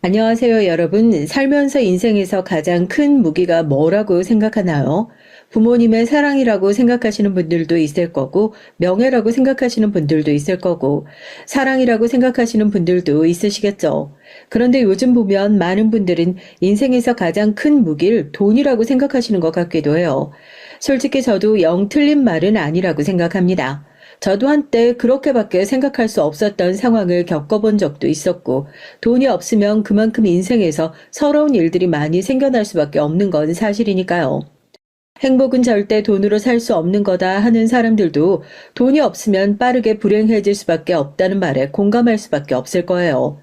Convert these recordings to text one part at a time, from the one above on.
안녕하세요, 여러분. 살면서 인생에서 가장 큰 무기가 뭐라고 생각하나요? 부모님의 사랑이라고 생각하시는 분들도 있을 거고, 명예라고 생각하시는 분들도 있을 거고, 사랑이라고 생각하시는 분들도 있으시겠죠. 그런데 요즘 보면 많은 분들은 인생에서 가장 큰 무기를 돈이라고 생각하시는 것 같기도 해요. 솔직히 저도 영 틀린 말은 아니라고 생각합니다. 저도 한때 그렇게밖에 생각할 수 없었던 상황을 겪어본 적도 있었고, 돈이 없으면 그만큼 인생에서 서러운 일들이 많이 생겨날 수밖에 없는 건 사실이니까요. 행복은 절대 돈으로 살 수 없는 거다 하는 사람들도 돈이 없으면 빠르게 불행해질 수밖에 없다는 말에 공감할 수밖에 없을 거예요.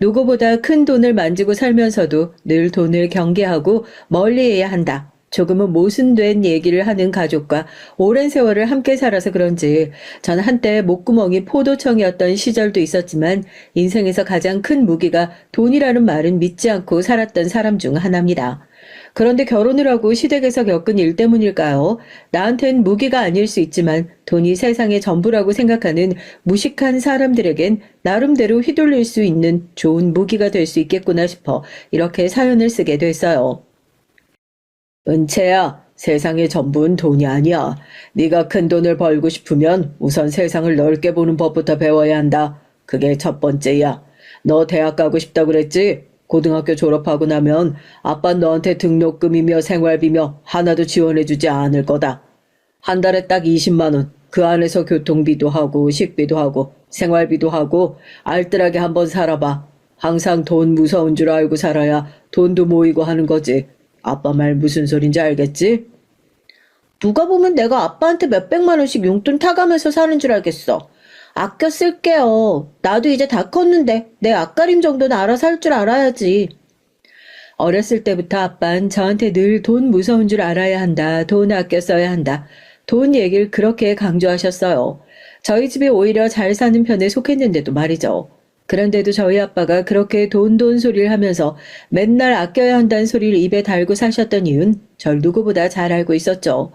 누구보다 큰 돈을 만지고 살면서도 늘 돈을 경계하고 멀리해야 한다. 조금은 모순된 얘기를 하는 가족과 오랜 세월을 함께 살아서 그런지 전 한때 목구멍이 포도청이었던 시절도 있었지만 인생에서 가장 큰 무기가 돈이라는 말은 믿지 않고 살았던 사람 중 하나입니다. 그런데 결혼을 하고 시댁에서 겪은 일 때문일까요? 나한텐 무기가 아닐 수 있지만 돈이 세상의 전부라고 생각하는 무식한 사람들에겐 나름대로 휘둘릴 수 있는 좋은 무기가 될 수 있겠구나 싶어 이렇게 사연을 쓰게 됐어요. 은채야, 세상의 전부는 돈이 아니야. 네가 큰 돈을 벌고 싶으면 우선 세상을 넓게 보는 법부터 배워야 한다. 그게 첫 번째야. 너 대학 가고 싶다 그랬지? 고등학교 졸업하고 나면 아빠 너한테 등록금이며 생활비며 하나도 지원해주지 않을 거다. 한 달에 딱 20만 원. 그 안에서 교통비도 하고 식비도 하고 생활비도 하고 알뜰하게 한번 살아봐. 항상 돈 무서운 줄 알고 살아야 돈도 모이고 하는 거지. 아빠 말 무슨 소린지 알겠지? 누가 보면 내가 아빠한테 몇백만 원씩 용돈 타가면서 사는 줄 알겠어. 아껴 쓸게요. 나도 이제 다 컸는데 내 앞가림 정도는 알아서 할 줄 알아야지. 어렸을 때부터 아빠는 저한테 늘 돈 무서운 줄 알아야 한다. 돈 아껴 써야 한다. 돈 얘기를 그렇게 강조하셨어요. 저희 집이 오히려 잘 사는 편에 속했는데도 말이죠. 그런데도 저희 아빠가 그렇게 돈 소리를 하면서 맨날 아껴야 한다는 소리를 입에 달고 사셨던 이유는 절 누구보다 잘 알고 있었죠.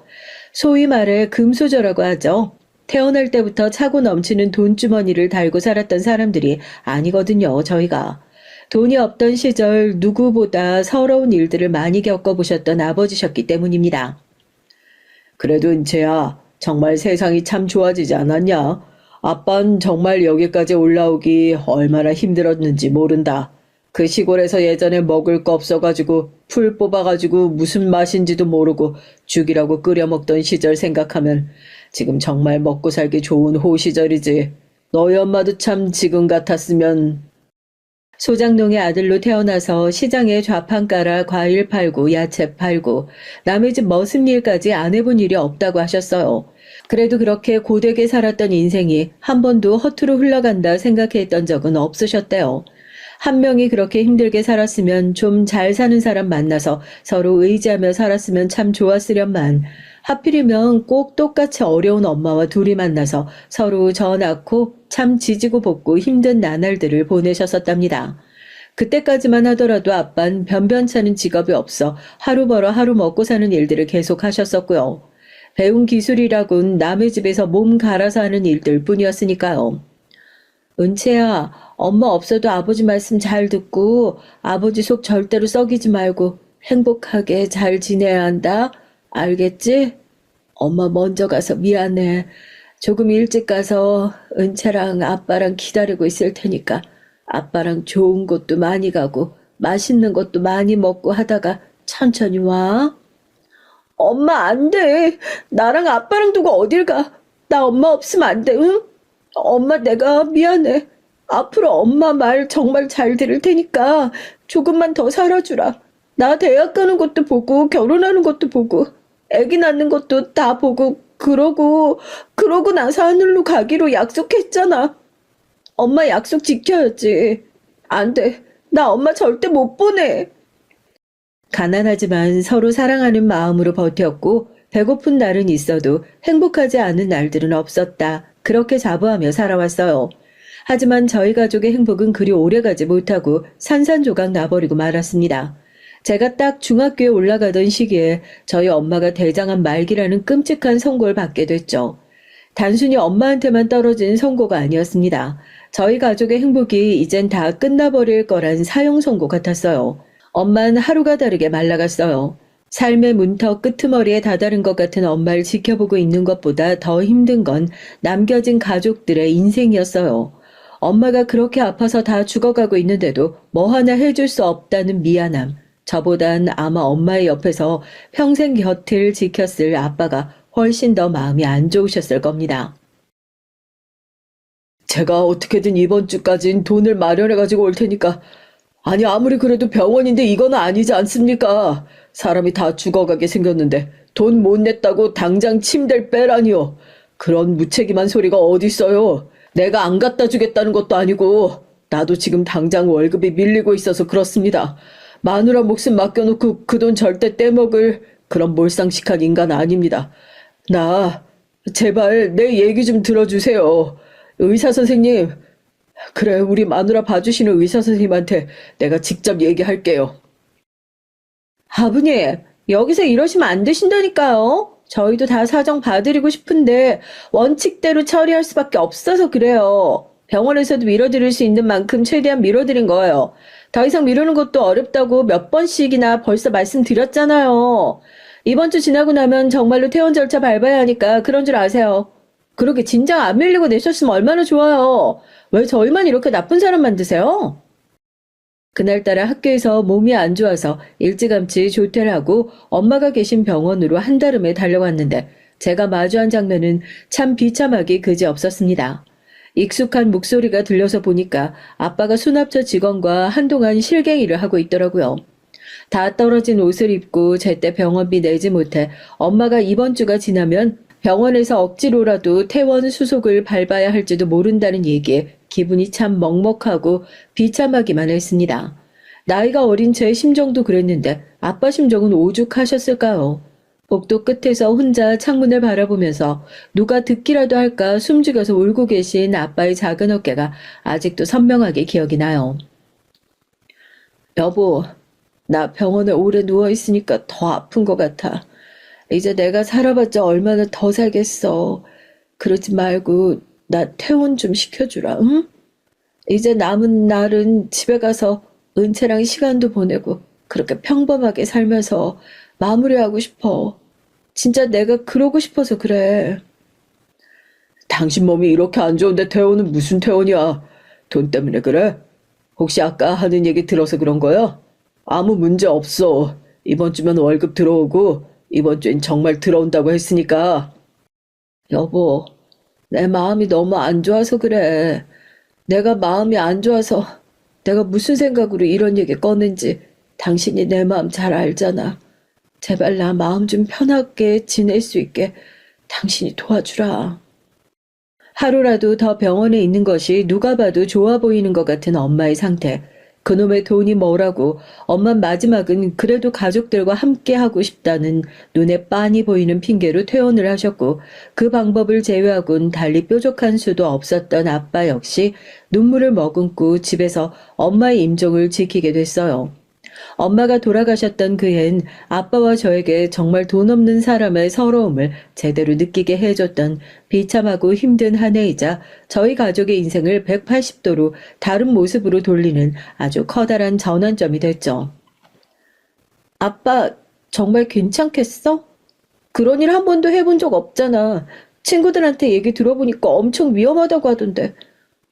소위 말해 금수저라고 하죠. 태어날 때부터 차고 넘치는 돈주머니를 달고 살았던 사람들이 아니거든요, 저희가. 돈이 없던 시절 누구보다 서러운 일들을 많이 겪어보셨던 아버지셨기 때문입니다. 그래도 은채야, 정말 세상이 참 좋아지지 않았냐? 아빤 정말 여기까지 올라오기 얼마나 힘들었는지 모른다. 그 시골에서 예전에 먹을 거 없어가지고 풀 뽑아가지고 무슨 맛인지도 모르고 죽이라고 끓여 먹던 시절 생각하면 지금 정말 먹고 살기 좋은 호시절이지. 너희 엄마도 참 지금 같았으면. 소장농의 아들로 태어나서 시장에 좌판 깔아 과일 팔고 야채 팔고 남의 집 머슴 일까지 안 해본 일이 없다고 하셨어요. 그래도 그렇게 고되게 살았던 인생이 한 번도 허투루 흘러간다 생각했던 적은 없으셨대요. 한 명이 그렇게 힘들게 살았으면 좀 잘 사는 사람 만나서 서로 의지하며 살았으면 참 좋았으련만 하필이면 꼭 똑같이 어려운 엄마와 둘이 만나서 서로 져 낳고 참 지지고 볶고 힘든 나날들을 보내셨었답니다. 그때까지만 하더라도 아빤 변변찮은 직업이 없어 하루 벌어 하루 먹고 사는 일들을 계속 하셨었고요. 배운 기술이라곤 남의 집에서 몸 갈아서 하는 일들 뿐이었으니까요. 은채야, 엄마 없어도 아버지 말씀 잘 듣고 아버지 속 절대로 썩이지 말고 행복하게 잘 지내야 한다. 알겠지? 엄마 먼저 가서 미안해. 조금 일찍 가서 은채랑 아빠랑 기다리고 있을 테니까 아빠랑 좋은 곳도 많이 가고 맛있는 것도 많이 먹고 하다가 천천히 와. 엄마 안 돼. 나랑 아빠랑 두고 어딜 가. 나 엄마 없으면 안 돼, 응? 엄마 내가 미안해. 앞으로 엄마 말 정말 잘 들을 테니까 조금만 더 살아주라. 나 대학 가는 것도 보고 결혼하는 것도 보고 아기 낳는 것도 다 보고 그러고 나서 하늘로 가기로 약속했잖아. 엄마 약속 지켜야지. 안 돼. 나 엄마 절대 못 보내. 가난하지만 서로 사랑하는 마음으로 버텼고 배고픈 날은 있어도 행복하지 않은 날들은 없었다. 그렇게 자부하며 살아왔어요. 하지만 저희 가족의 행복은 그리 오래가지 못하고 산산조각 나버리고 말았습니다. 제가 딱 중학교에 올라가던 시기에 저희 엄마가 대장암 말기라는 끔찍한 선고를 받게 됐죠. 단순히 엄마한테만 떨어진 선고가 아니었습니다. 저희 가족의 행복이 이젠 다 끝나버릴 거란 사형 선고 같았어요. 엄만 하루가 다르게 말라갔어요. 삶의 문턱 끄트머리에 다다른 것 같은 엄마를 지켜보고 있는 것보다 더 힘든 건 남겨진 가족들의 인생이었어요. 엄마가 그렇게 아파서 다 죽어가고 있는데도 뭐 하나 해줄 수 없다는 미안함. 저보단 아마 엄마의 옆에서 평생 곁을 지켰을 아빠가 훨씬 더 마음이 안 좋으셨을 겁니다. 제가 어떻게든 이번 주까진 돈을 마련해가지고 올 테니까. 아니, 아무리 그래도 병원인데 이건 아니지 않습니까? 사람이 다 죽어가게 생겼는데 돈 못 냈다고 당장 침대를 빼라니요. 그런 무책임한 소리가 어딨어요. 내가 안 갖다 주겠다는 것도 아니고 나도 지금 당장 월급이 밀리고 있어서 그렇습니다. 마누라 목숨 맡겨놓고 그 돈 절대 떼먹을 그런 몰상식한 인간 아닙니다. 제발 내 얘기 좀 들어주세요. 의사 선생님, 그래, 우리 마누라 봐주시는 의사 선생님한테 내가 직접 얘기할게요. 아버님, 여기서 이러시면 안 되신다니까요. 저희도 다 사정 봐드리고 싶은데 원칙대로 처리할 수밖에 없어서 그래요. 병원에서도 밀어드릴 수 있는 만큼 최대한 밀어드린 거예요. 더 이상 미루는 것도 어렵다고 몇 번씩이나 벌써 말씀드렸잖아요. 이번 주 지나고 나면 정말로 퇴원 절차 밟아야 하니까 그런 줄 아세요. 그렇게 진작 안 밀리고 내셨으면 얼마나 좋아요. 왜 저희만 이렇게 나쁜 사람 만드세요? 그날따라 학교에서 몸이 안 좋아서 일찌감치 조퇴를 하고 엄마가 계신 병원으로 한달음에 달려갔는데 제가 마주한 장면은 참 비참하기 그지없었습니다. 익숙한 목소리가 들려서 보니까 아빠가 수납처 직원과 한동안 실갱이를 하고 있더라고요. 다 떨어진 옷을 입고 제때 병원비 내지 못해 엄마가 이번 주가 지나면 병원에서 억지로라도 퇴원 수속을 밟아야 할지도 모른다는 얘기에 기분이 참 먹먹하고 비참하기만 했습니다. 나이가 어린 제 심정도 그랬는데 아빠 심정은 오죽하셨을까요? 복도 끝에서 혼자 창문을 바라보면서 누가 듣기라도 할까 숨죽여서 울고 계신 아빠의 작은 어깨가 아직도 선명하게 기억이 나요. 여보, 나 병원에 오래 누워있으니까 더 아픈 것 같아. 이제 내가 살아봤자 얼마나 더 살겠어. 그러지 말고 나 퇴원 좀 시켜주라, 응? 이제 남은 날은 집에 가서 은채랑 시간도 보내고 그렇게 평범하게 살면서 마무리하고 싶어. 진짜 내가 그러고 싶어서 그래. 당신 몸이 이렇게 안 좋은데 퇴원은 무슨 퇴원이야? 돈 때문에 그래? 혹시 아까 하는 얘기 들어서 그런 거야? 아무 문제 없어. 이번 주면 월급 들어오고 이번 주엔 정말 들어온다고 했으니까. 여보, 내 마음이 너무 안 좋아서 그래. 내가 마음이 안 좋아서 내가 무슨 생각으로 이런 얘기 꺼낸지 당신이 내 마음 잘 알잖아. 제발 나 마음 좀 편하게 지낼 수 있게 당신이 도와주라. 하루라도 더 병원에 있는 것이 누가 봐도 좋아 보이는 것 같은 엄마의 상태. 그놈의 돈이 뭐라고 엄만 마지막은 그래도 가족들과 함께 하고 싶다는 눈에 빤히 보이는 핑계로 퇴원을 하셨고 그 방법을 제외하곤 달리 뾰족한 수도 없었던 아빠 역시 눈물을 머금고 집에서 엄마의 임종을 지키게 됐어요. 엄마가 돌아가셨던 그 해엔 아빠와 저에게 정말 돈 없는 사람의 서러움을 제대로 느끼게 해줬던 비참하고 힘든 한 해이자 저희 가족의 인생을 180도로 다른 모습으로 돌리는 아주 커다란 전환점이 됐죠. 아빠, 정말 괜찮겠어? 그런 일 한 번도 해본 적 없잖아. 친구들한테 얘기 들어보니까 엄청 위험하다고 하던데.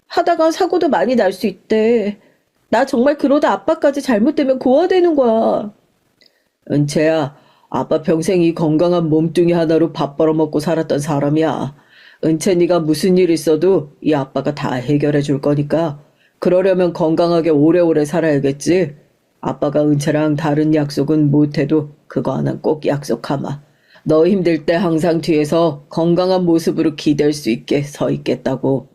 하다가 사고도 많이 날 수 있대. 나 정말 그러다 아빠까지 잘못되면 고아되는 거야. 은채야, 아빠 평생 이 건강한 몸뚱이 하나로 밥 벌어먹고 살았던 사람이야. 은채 네가 무슨 일 있어도 이 아빠가 다 해결해 줄 거니까 그러려면 건강하게 오래오래 살아야겠지. 아빠가 은채랑 다른 약속은 못해도 그거 하나는 꼭 약속하마. 너 힘들 때 항상 뒤에서 건강한 모습으로 기댈 수 있게 서 있겠다고.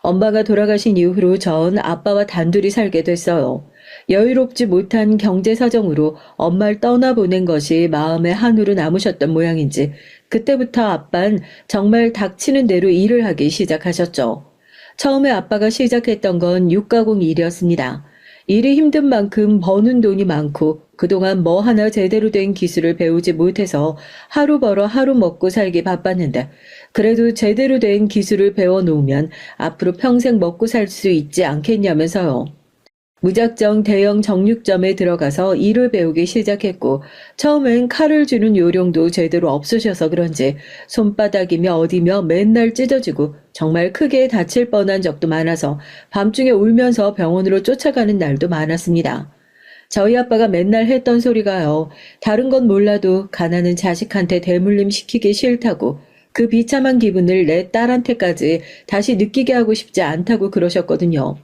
엄마가 돌아가신 이후로 전 아빠와 단둘이 살게 됐어요. 여유롭지 못한 경제 사정으로 엄마를 떠나보낸 것이 마음에 한으로 남으셨던 모양인지 그때부터 아빤 정말 닥치는 대로 일을 하기 시작하셨죠. 처음에 아빠가 시작했던 건 육가공 일이었습니다. 일이 힘든 만큼 버는 돈이 많고 그동안 뭐 하나 제대로 된 기술을 배우지 못해서 하루 벌어 하루 먹고 살기 바빴는데 그래도 제대로 된 기술을 배워놓으면 앞으로 평생 먹고 살 수 있지 않겠냐면서요. 무작정 대형 정육점에 들어가서 일을 배우기 시작했고 처음엔 칼을 쥐는 요령도 제대로 없으셔서 그런지 손바닥이며 어디며 맨날 찢어지고 정말 크게 다칠 뻔한 적도 많아서 밤중에 울면서 병원으로 쫓아가는 날도 많았습니다. 저희 아빠가 맨날 했던 소리가요. 다른 건 몰라도 가난한 자식한테 대물림 시키기 싫다고 그 비참한 기분을 내 딸한테까지 다시 느끼게 하고 싶지 않다고 그러셨거든요.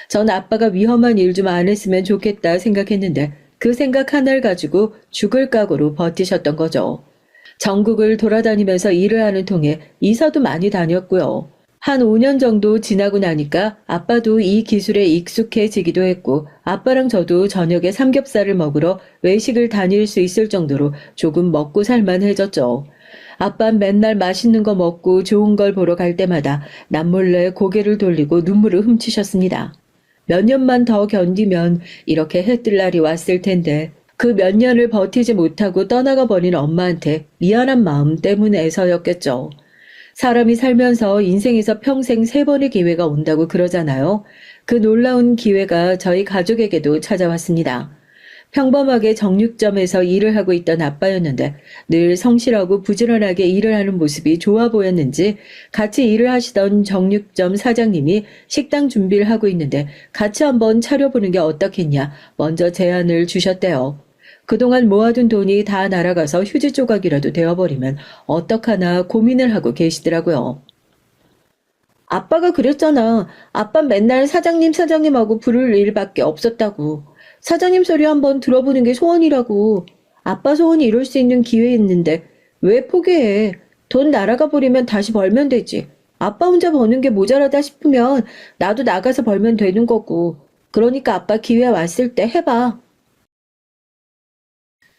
전 아빠가 위험한 일 좀 안 했으면 좋겠다 생각했는데 그 생각 하나를 가지고 죽을 각오로 버티셨던 거죠. 전국을 돌아다니면서 일을 하는 통에 이사도 많이 다녔고요. 한 5년 정도 지나고 나니까 아빠도 이 기술에 익숙해지기도 했고 아빠랑 저도 저녁에 삼겹살을 먹으러 외식을 다닐 수 있을 정도로 조금 먹고 살만해졌죠. 아빠는 맨날 맛있는 거 먹고 좋은 걸 보러 갈 때마다 남몰래 고개를 돌리고 눈물을 훔치셨습니다. 몇 년만 더 견디면 이렇게 해뜰 날이 왔을 텐데 그 몇 년을 버티지 못하고 떠나가 버린 엄마한테 미안한 마음 때문에서였겠죠. 사람이 살면서 인생에서 평생 3번의 기회가 온다고 그러잖아요. 그 놀라운 기회가 저희 가족에게도 찾아왔습니다. 평범하게 정육점에서 일을 하고 있던 아빠였는데 늘 성실하고 부지런하게 일을 하는 모습이 좋아 보였는지 같이 일을 하시던 정육점 사장님이 식당 준비를 하고 있는데 같이 한번 차려보는 게 어떻겠냐 먼저 제안을 주셨대요. 그동안 모아둔 돈이 다 날아가서 휴지 조각이라도 되어버리면 어떡하나 고민을 하고 계시더라고요. 아빠가 그랬잖아. 아빠 맨날 사장님하고 부를 일밖에 없었다고. 사장님 소리 한번 들어보는 게 소원이라고. 아빠 소원이 이룰 수 있는 기회였는데 왜 포기해? 돈 날아가 버리면 다시 벌면 되지. 아빠 혼자 버는 게 모자라다 싶으면 나도 나가서 벌면 되는 거고. 그러니까 아빠 기회 왔을 때 해봐.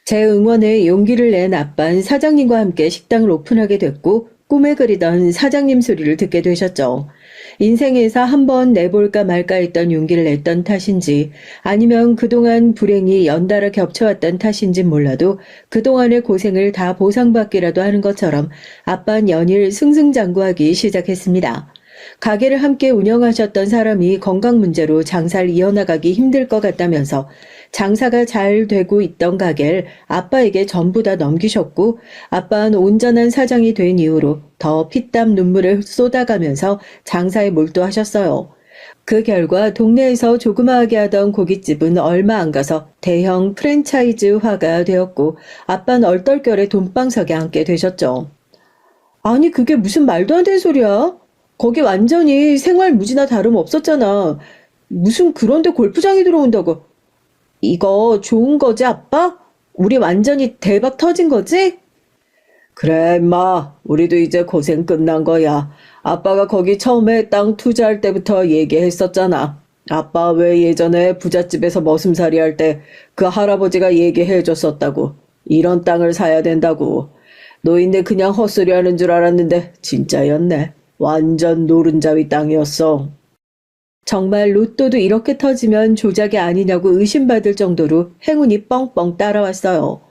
제 응원에 용기를 낸 아빠는 사장님과 함께 식당을 오픈하게 됐고 꿈에 그리던 사장님 소리를 듣게 되셨죠. 인생에서 한번 내볼까 말까 했던 용기를 냈던 탓인지 아니면 그동안 불행이 연달아 겹쳐왔던 탓인지 몰라도 그동안의 고생을 다 보상받기라도 하는 것처럼 아빠는 연일 승승장구하기 시작했습니다. 가게를 함께 운영하셨던 사람이 건강 문제로 장사를 이어나가기 힘들 것 같다면서 장사가 잘 되고 있던 가게를 아빠에게 전부 다 넘기셨고 아빠는 온전한 사장이 된 이후로 더 피땀 눈물을 쏟아가면서 장사에 몰두하셨어요. 그 결과 동네에서 조그마하게 하던 고깃집은 얼마 안 가서 대형 프랜차이즈화가 되었고 아빠는 얼떨결에 돈방석에 앉게 되셨죠. 아니 그게 무슨 말도 안 되는 소리야? 거기 완전히 생활무지나 다름없었잖아. 무슨 그런데 골프장이 들어온다고. 이거 좋은 거지, 아빠? 우리 완전히 대박 터진 거지? 그래, 임마. 우리도 이제 고생 끝난 거야. 아빠가 거기 처음에 땅 투자할 때부터 얘기했었잖아. 아빠 왜 예전에 부잣집에서 머슴살이 할 때 그 할아버지가 얘기해 줬었다고. 이런 땅을 사야 된다고. 노인네 그냥 헛소리 하는 줄 알았는데 진짜였네. 완전 노른자위 땅이었어. 정말 로또도 이렇게 터지면 조작이 아니냐고 의심받을 정도로 행운이 뻥뻥 따라왔어요.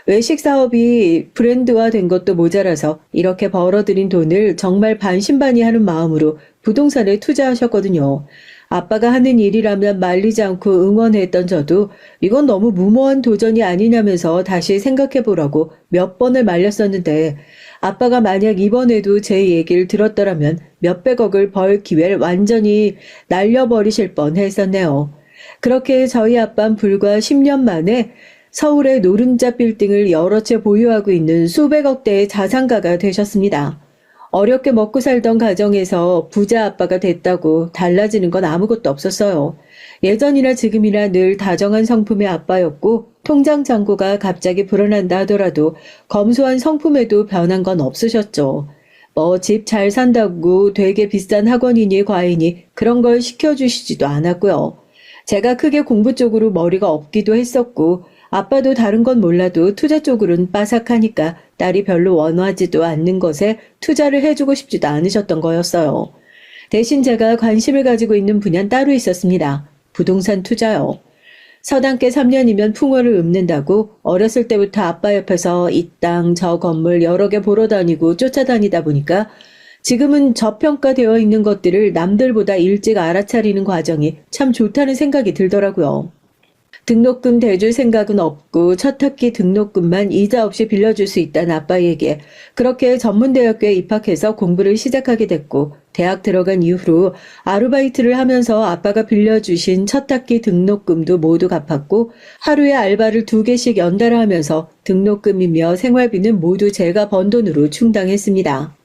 외식 사업이 브랜드화된 것도 모자라서 이렇게 벌어들인 돈을 정말 반신반의하는 마음으로 부동산에 투자하셨거든요. 아빠가 하는 일이라면 말리지 않고 응원했던 저도 이건 너무 무모한 도전이 아니냐면서 다시 생각해보라고 몇 번을 말렸었는데 아빠가 만약 이번에도 제 얘기를 들었더라면 몇백억을 벌 기회를 완전히 날려버리실 뻔했었네요. 그렇게 저희 아빠는 불과 10년 만에 서울의 노른자 빌딩을 여러 채 보유하고 있는 수백억 대의 자산가가 되셨습니다. 어렵게 먹고 살던 가정에서 부자 아빠가 됐다고 달라지는 건 아무것도 없었어요. 예전이나 지금이나 늘 다정한 성품의 아빠였고 통장 잔고가 갑자기 불어난다 하더라도 검소한 성품에도 변한 건 없으셨죠. 뭐 집 잘 산다고 되게 비싼 학원이니 과외니 그런 걸 시켜주시지도 않았고요. 제가 크게 공부 쪽으로 머리가 없기도 했었고 아빠도 다른 건 몰라도 투자 쪽으로는 빠삭하니까 딸이 별로 원하지도 않는 것에 투자를 해주고 싶지도 않으셨던 거였어요. 대신 제가 관심을 가지고 있는 분야는 따로 있었습니다. 부동산 투자요. 서당계 3년이면 풍어를 읊는다고 어렸을 때부터 아빠 옆에서 이 땅, 저 건물 여러 개 보러 다니고 쫓아다니다 보니까 지금은 저평가되어 있는 것들을 남들보다 일찍 알아차리는 과정이 참 좋다는 생각이 들더라고요. 등록금 대줄 생각은 없고 첫 학기 등록금만 이자 없이 빌려줄 수 있다는 아빠에게 그렇게 전문대학교에 입학해서 공부를 시작하게 됐고 대학 들어간 이후로 아르바이트를 하면서 아빠가 빌려주신 첫 학기 등록금도 모두 갚았고 하루에 알바를 2개씩 연달아 하면서 등록금이며 생활비는 모두 제가 번 돈으로 충당했습니다.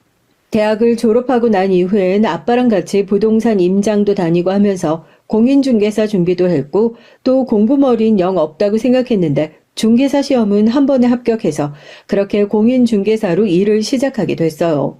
대학을 졸업하고 난 이후엔 아빠랑 같이 부동산 임장도 다니고 하면서 공인중개사 준비도 했고 또 공부머리는 영 없다고 생각했는데 중개사 시험은 한 번에 합격해서 그렇게 공인중개사로 일을 시작하게 됐어요.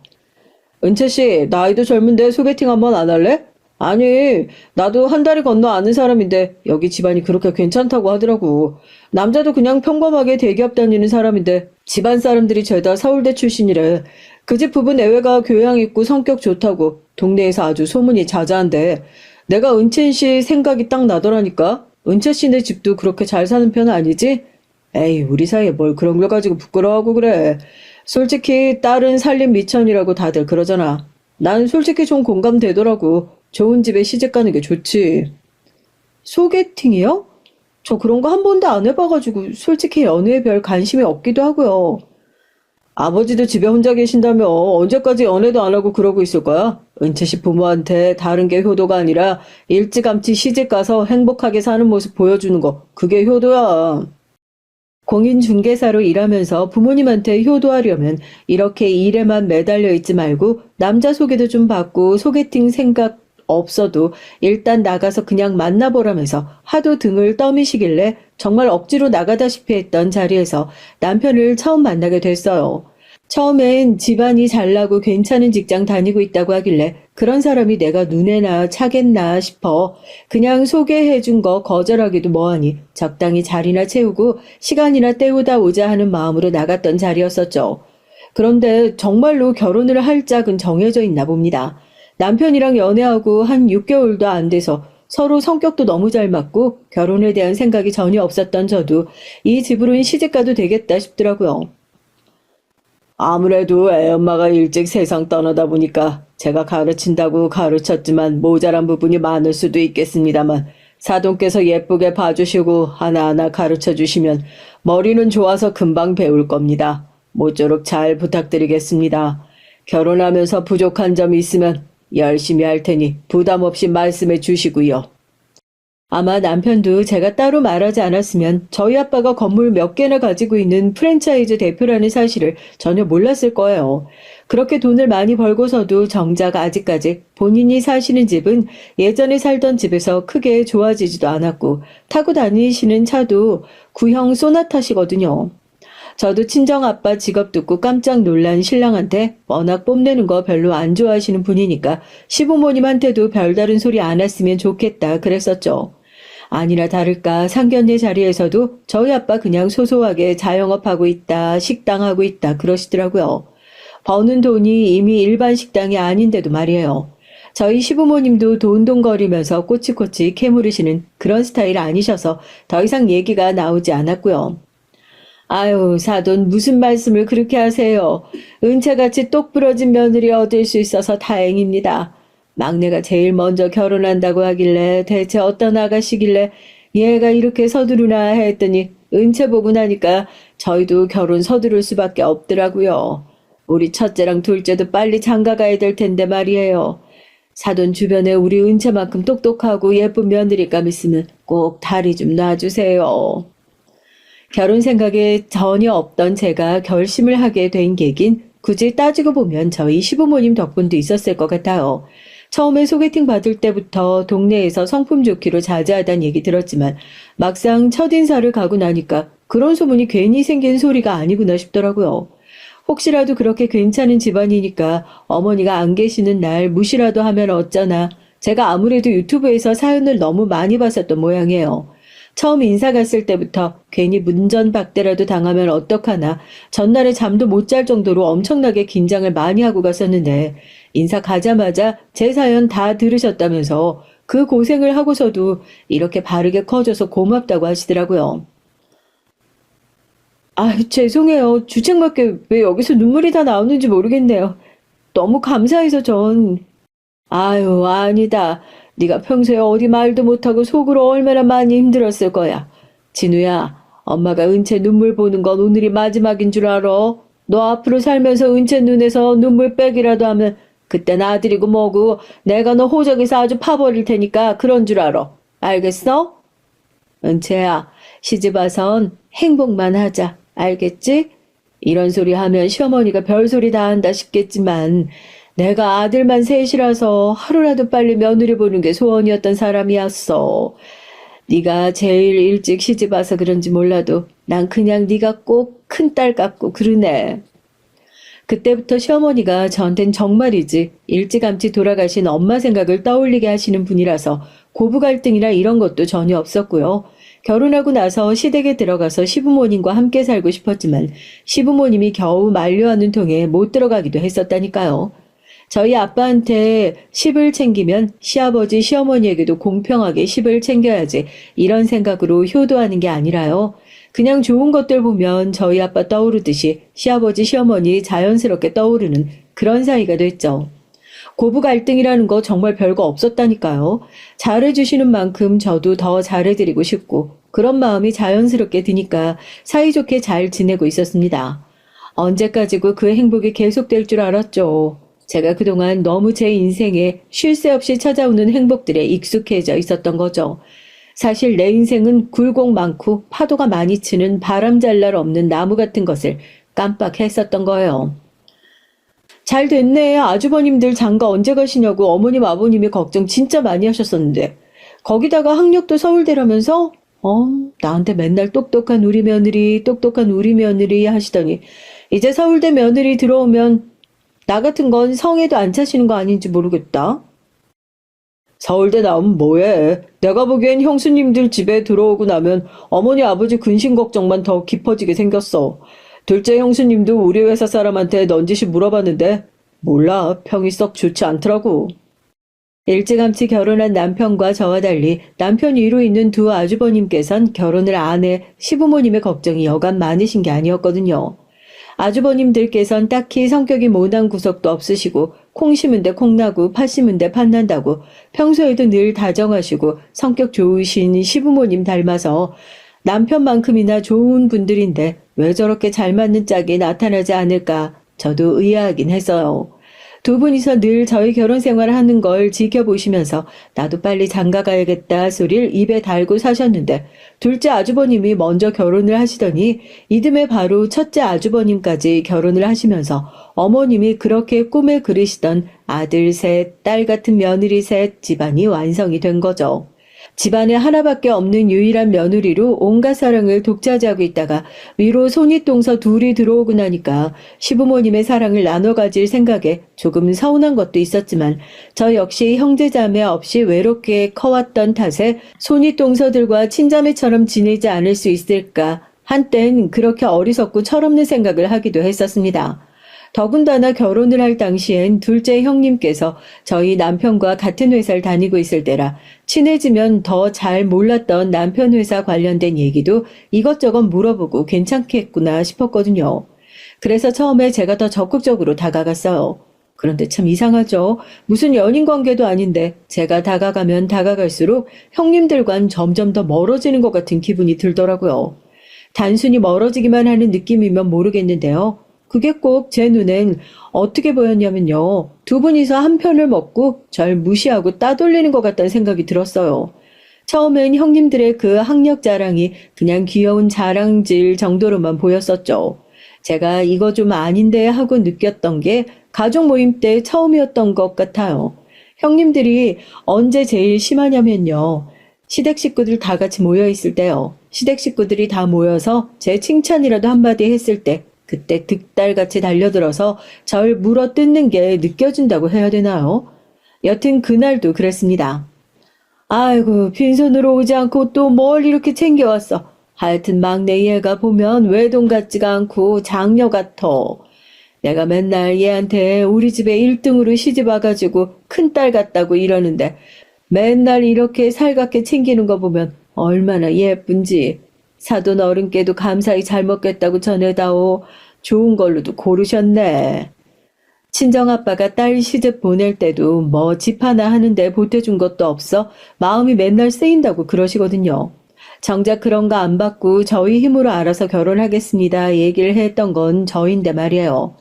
은채씨, 나이도 젊은데 소개팅 한번 안 할래? 아니, 나도 한 다리 건너 아는 사람인데 여기 집안이 그렇게 괜찮다고 하더라고. 남자도 그냥 평범하게 대기업 다니는 사람인데 집안 사람들이 죄다 서울대 출신이래. 그 집 부부 내외가 교양 있고 성격 좋다고 동네에서 아주 소문이 자자한데 내가 은채 씨 생각이 딱 나더라니까. 은채 씨네 집도 그렇게 잘 사는 편 아니지? 에이, 우리 사이에 뭘 그런 걸 가지고 부끄러워하고 그래. 솔직히 딸은 살림 미천이라고 다들 그러잖아. 난 솔직히 좀 공감되더라고. 좋은 집에 시집 가는 게 좋지. 소개팅이요? 저 그런 거 한 번도 안 해봐가지고 솔직히 연애에 별 관심이 없기도 하고요. 아버지도 집에 혼자 계신다며 언제까지 연애도 안 하고 그러고 있을 거야? 은채 씨 부모한테 다른 게 효도가 아니라 일찌감치 시집 가서 행복하게 사는 모습 보여주는 거, 그게 효도야. 공인중개사로 일하면서 부모님한테 효도하려면 이렇게 일에만 매달려 있지 말고 남자 소개도 좀 받고 소개팅 생각 없어도 일단 나가서 그냥 만나보라면서 하도 등을 떠미시길래 정말 억지로 나가다시피 했던 자리에서 남편을 처음 만나게 됐어요. 처음엔 집안이 잘나고 괜찮은 직장 다니고 있다고 하길래 그런 사람이 내가 눈에나 차겠나 싶어 그냥 소개해준 거 거절하기도 뭐하니 적당히 자리나 채우고 시간이나 때우다 오자 하는 마음으로 나갔던 자리였었죠. 그런데 정말로 결혼을 할 짝은 정해져 있나 봅니다. 남편이랑 연애하고 한 6개월도 안 돼서 서로 성격도 너무 잘 맞고 결혼에 대한 생각이 전혀 없었던 저도 이 집으로는 시집가도 되겠다 싶더라고요. 아무래도 애엄마가 일찍 세상 떠나다 보니까 제가 가르친다고 가르쳤지만 모자란 부분이 많을 수도 있겠습니다만 사돈께서 예쁘게 봐주시고 하나하나 가르쳐주시면 머리는 좋아서 금방 배울 겁니다. 모쪼록 잘 부탁드리겠습니다. 결혼하면서 부족한 점이 있으면 열심히 할 테니 부담 없이 말씀해 주시고요. 아마 남편도 제가 따로 말하지 않았으면 저희 아빠가 건물 몇 개나 가지고 있는 프랜차이즈 대표라는 사실을 전혀 몰랐을 거예요. 그렇게 돈을 많이 벌고서도 정작 아직까지 본인이 사시는 집은 예전에 살던 집에서 크게 좋아지지도 않았고 타고 다니시는 차도 구형 소나타시거든요. 저도 친정아빠 직업 듣고 깜짝 놀란 신랑한테 워낙 뽐내는 거 별로 안 좋아하시는 분이니까 시부모님한테도 별다른 소리 안 했으면 좋겠다 그랬었죠. 아니나 다를까 상견례 자리에서도 저희 아빠 그냥 소소하게 자영업하고 있다, 식당하고 있다 그러시더라고요. 버는 돈이 이미 일반 식당이 아닌데도 말이에요. 저희 시부모님도 돈돈거리면서 꼬치꼬치 캐물으시는 그런 스타일 아니셔서 더 이상 얘기가 나오지 않았고요. 아유, 사돈 무슨 말씀을 그렇게 하세요. 은채같이 똑부러진 며느리 얻을 수 있어서 다행입니다. 막내가 제일 먼저 결혼한다고 하길래 대체 어떤 아가씨길래 얘가 이렇게 서두르나 했더니 은채 보고 나니까 저희도 결혼 서두를 수밖에 없더라고요. 우리 첫째랑 둘째도 빨리 장가 가야 될 텐데 말이에요. 사돈 주변에 우리 은채만큼 똑똑하고 예쁜 며느리감 있으면 꼭 다리 좀 놔주세요. 결혼 생각에 전혀 없던 제가 결심을 하게 된 계긴 굳이 따지고 보면 저희 시부모님 덕분도 있었을 것 같아요. 처음에 소개팅 받을 때부터 동네에서 성품 좋기로 자제하다는 얘기 들었지만 막상 첫인사를 가고 나니까 그런 소문이 괜히 생긴 소리가 아니구나 싶더라고요. 혹시라도 그렇게 괜찮은 집안이니까 어머니가 안 계시는 날 무시라도 하면 어쩌나. 제가 아무래도 유튜브에서 사연을 너무 많이 봤었던 모양이에요. 처음 인사 갔을 때부터 괜히 문전박대라도 당하면 어떡하나 전날에 잠도 못 잘 정도로 엄청나게 긴장을 많이 하고 갔었는데 인사 가자마자 제 사연 다 들으셨다면서 그 고생을 하고서도 이렇게 바르게 커져서 고맙다고 하시더라고요. 아, 죄송해요. 주책맞게 왜 여기서 눈물이 다 나오는지 모르겠네요. 너무 감사해서 전. 아유, 아니다. 네가 평소에 어디 말도 못하고 속으로 얼마나 많이 힘들었을 거야. 진우야, 엄마가 은채 눈물 보는 건 오늘이 마지막인 줄 알아? 너 앞으로 살면서 은채 눈에서 눈물 빼기라도 하면 그땐 아들이고 뭐고 내가 너 호적에서 아주 파버릴 테니까 그런 줄 알아. 알겠어? 은채야, 시집 와선 행복만 하자. 알겠지? 이런 소리 하면 시어머니가 별소리 다 한다 싶겠지만 내가 아들만 셋이라서 하루라도 빨리 며느리 보는 게 소원이었던 사람이었어. 네가 제일 일찍 시집 와서 그런지 몰라도 난 그냥 네가 꼭 큰딸 같고 그러네. 그때부터 시어머니가 저한텐 정말이지 일찌감치 돌아가신 엄마 생각을 떠올리게 하시는 분이라서 고부 갈등이나 이런 것도 전혀 없었고요. 결혼하고 나서 시댁에 들어가서 시부모님과 함께 살고 싶었지만 시부모님이 겨우 만류하는 통에 못 들어가기도 했었다니까요. 저희 아빠한테 10을 챙기면 시아버지, 시어머니에게도 공평하게 10을 챙겨야지 이런 생각으로 효도하는 게 아니라요. 그냥 좋은 것들 보면 저희 아빠 떠오르듯이 시아버지, 시어머니 자연스럽게 떠오르는 그런 사이가 됐죠. 고부 갈등이라는 거 정말 별거 없었다니까요. 잘해주시는 만큼 저도 더 잘해드리고 싶고 그런 마음이 자연스럽게 드니까 사이좋게 잘 지내고 있었습니다. 언제까지고 그 행복이 계속될 줄 알았죠. 제가 그동안 너무 제 인생에 쉴 새 없이 찾아오는 행복들에 익숙해져 있었던 거죠. 사실 내 인생은 굴곡 많고 파도가 많이 치는 바람 잘 날 없는 나무 같은 것을 깜빡했었던 거예요. 잘 됐네. 아주버님들 장가 언제 가시냐고 어머님 아버님이 걱정 진짜 많이 하셨었는데 거기다가 학력도 서울대라면서 나한테 맨날 똑똑한 우리 며느리 똑똑한 우리 며느리 하시더니 이제 서울대 며느리 들어오면 나 같은 건 성에도 안 차시는 거 아닌지 모르겠다. 서울대 나오면 뭐해. 내가 보기엔 형수님들 집에 들어오고 나면 어머니 아버지 근심 걱정만 더 깊어지게 생겼어. 둘째 형수님도 우리 회사 사람한테 넌지시 물어봤는데 몰라. 평이 썩 좋지 않더라고. 일찌감치 결혼한 남편과 저와 달리 남편 위로 있는 두 아주버님께선 결혼을 안 해 시부모님의 걱정이 여간 많으신 게 아니었거든요. 아주버님들께선 딱히 성격이 모난 구석도 없으시고 콩 심은 데 콩나고 팥 심은 데 팥난다고 평소에도 늘 다정하시고 성격 좋으신 시부모님 닮아서 남편만큼이나 좋은 분들인데 왜 저렇게 잘 맞는 짝이 나타나지 않을까 저도 의아하긴 했어요. 두 분이서 늘 저희 결혼 생활을 하는 걸 지켜보시면서 나도 빨리 장가 가야겠다 소리를 입에 달고 사셨는데 둘째 아주버님이 먼저 결혼을 하시더니 이듬해 바로 첫째 아주버님까지 결혼을 하시면서 어머님이 그렇게 꿈에 그리시던 아들 셋, 딸 같은 며느리 셋 집안이 완성이 된 거죠. 집안에 하나밖에 없는 유일한 며느리로 온갖 사랑을 독차지하고 있다가 위로 손윗동서 둘이 들어오고 나니까 시부모님의 사랑을 나눠 가질 생각에 조금 서운한 것도 있었지만 저 역시 형제자매 없이 외롭게 커왔던 탓에 손윗동서들과 친자매처럼 지내지 않을 수 있을까 한땐 그렇게 어리석고 철없는 생각을 하기도 했었습니다. 더군다나 결혼을 할 당시엔 둘째 형님께서 저희 남편과 같은 회사를 다니고 있을 때라 친해지면 더 잘 몰랐던 남편 회사 관련된 얘기도 이것저것 물어보고 괜찮겠구나 싶었거든요. 그래서 처음에 제가 더 적극적으로 다가갔어요. 그런데 참 이상하죠. 무슨 연인 관계도 아닌데 제가 다가가면 다가갈수록 형님들과는 점점 더 멀어지는 것 같은 기분이 들더라고요. 단순히 멀어지기만 하는 느낌이면 모르겠는데요. 그게 꼭 제 눈엔 어떻게 보였냐면요. 두 분이서 한 편을 먹고 절 무시하고 따돌리는 것 같다는 생각이 들었어요. 처음엔 형님들의 그 학력 자랑이 그냥 귀여운 자랑질 정도로만 보였었죠. 제가 이거 좀 아닌데 하고 느꼈던 게 가족 모임 때 처음이었던 것 같아요. 형님들이 언제 제일 심하냐면요. 시댁 식구들 다 같이 모여있을 때요. 시댁 식구들이 다 모여서 제 칭찬이라도 한마디 했을 때 그때 득달같이 달려들어서 절 물어뜯는 게 느껴진다고 해야 되나요? 여튼 그날도 그랬습니다. 아이고 빈손으로 오지 않고 또 뭘 이렇게 챙겨왔어. 하여튼 막내 얘가 보면 외동 같지가 않고 장녀 같아. 내가 맨날 얘한테 우리 집에 1등으로 시집 와가지고 큰딸 같다고 이러는데 맨날 이렇게 살갑게 챙기는 거 보면 얼마나 예쁜지. 사돈 어른께도 감사히 잘 먹겠다고 전해다오. 좋은 걸로도 고르셨네. 친정아빠가 딸 시집 보낼 때도 뭐 집 하나 하는데 보태준 것도 없어 마음이 맨날 쓰인다고 그러시거든요. 정작 그런 거 안 받고 저희 힘으로 알아서 결혼하겠습니다 얘기를 했던 건 저인데 말이에요.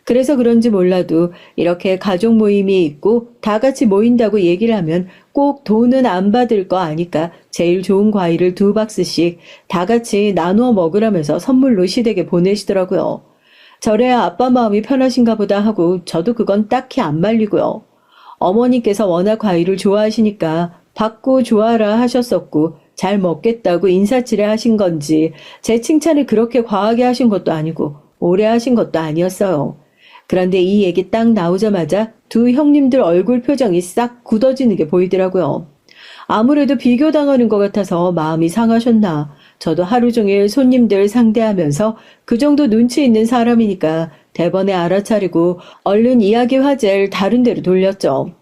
그래서 그런지 몰라도 이렇게 가족 모임이 있고 다 같이 모인다고 얘기를 하면 꼭 돈은 안 받을 거 아니까 제일 좋은 과일을 2박스씩 다 같이 나누어 먹으라면서 선물로 시댁에 보내시더라고요. 저래야 아빠 마음이 편하신가 보다 하고 저도 그건 딱히 안 말리고요. 어머니께서 워낙 과일을 좋아하시니까 받고 좋아라 하셨었고 잘 먹겠다고 인사치레 하신 건지 제 칭찬을 그렇게 과하게 하신 것도 아니고 오래 하신 것도 아니었어요. 그런데 이 얘기 딱 나오자마자 두 형님들 얼굴 표정이 싹 굳어지는 게 보이더라고요. 아무래도 비교당하는 것 같아서 마음이 상하셨나. 저도 하루 종일 손님들 상대하면서 그 정도 눈치 있는 사람이니까 대번에 알아차리고 얼른 이야기 화제를 다른 데로 돌렸죠.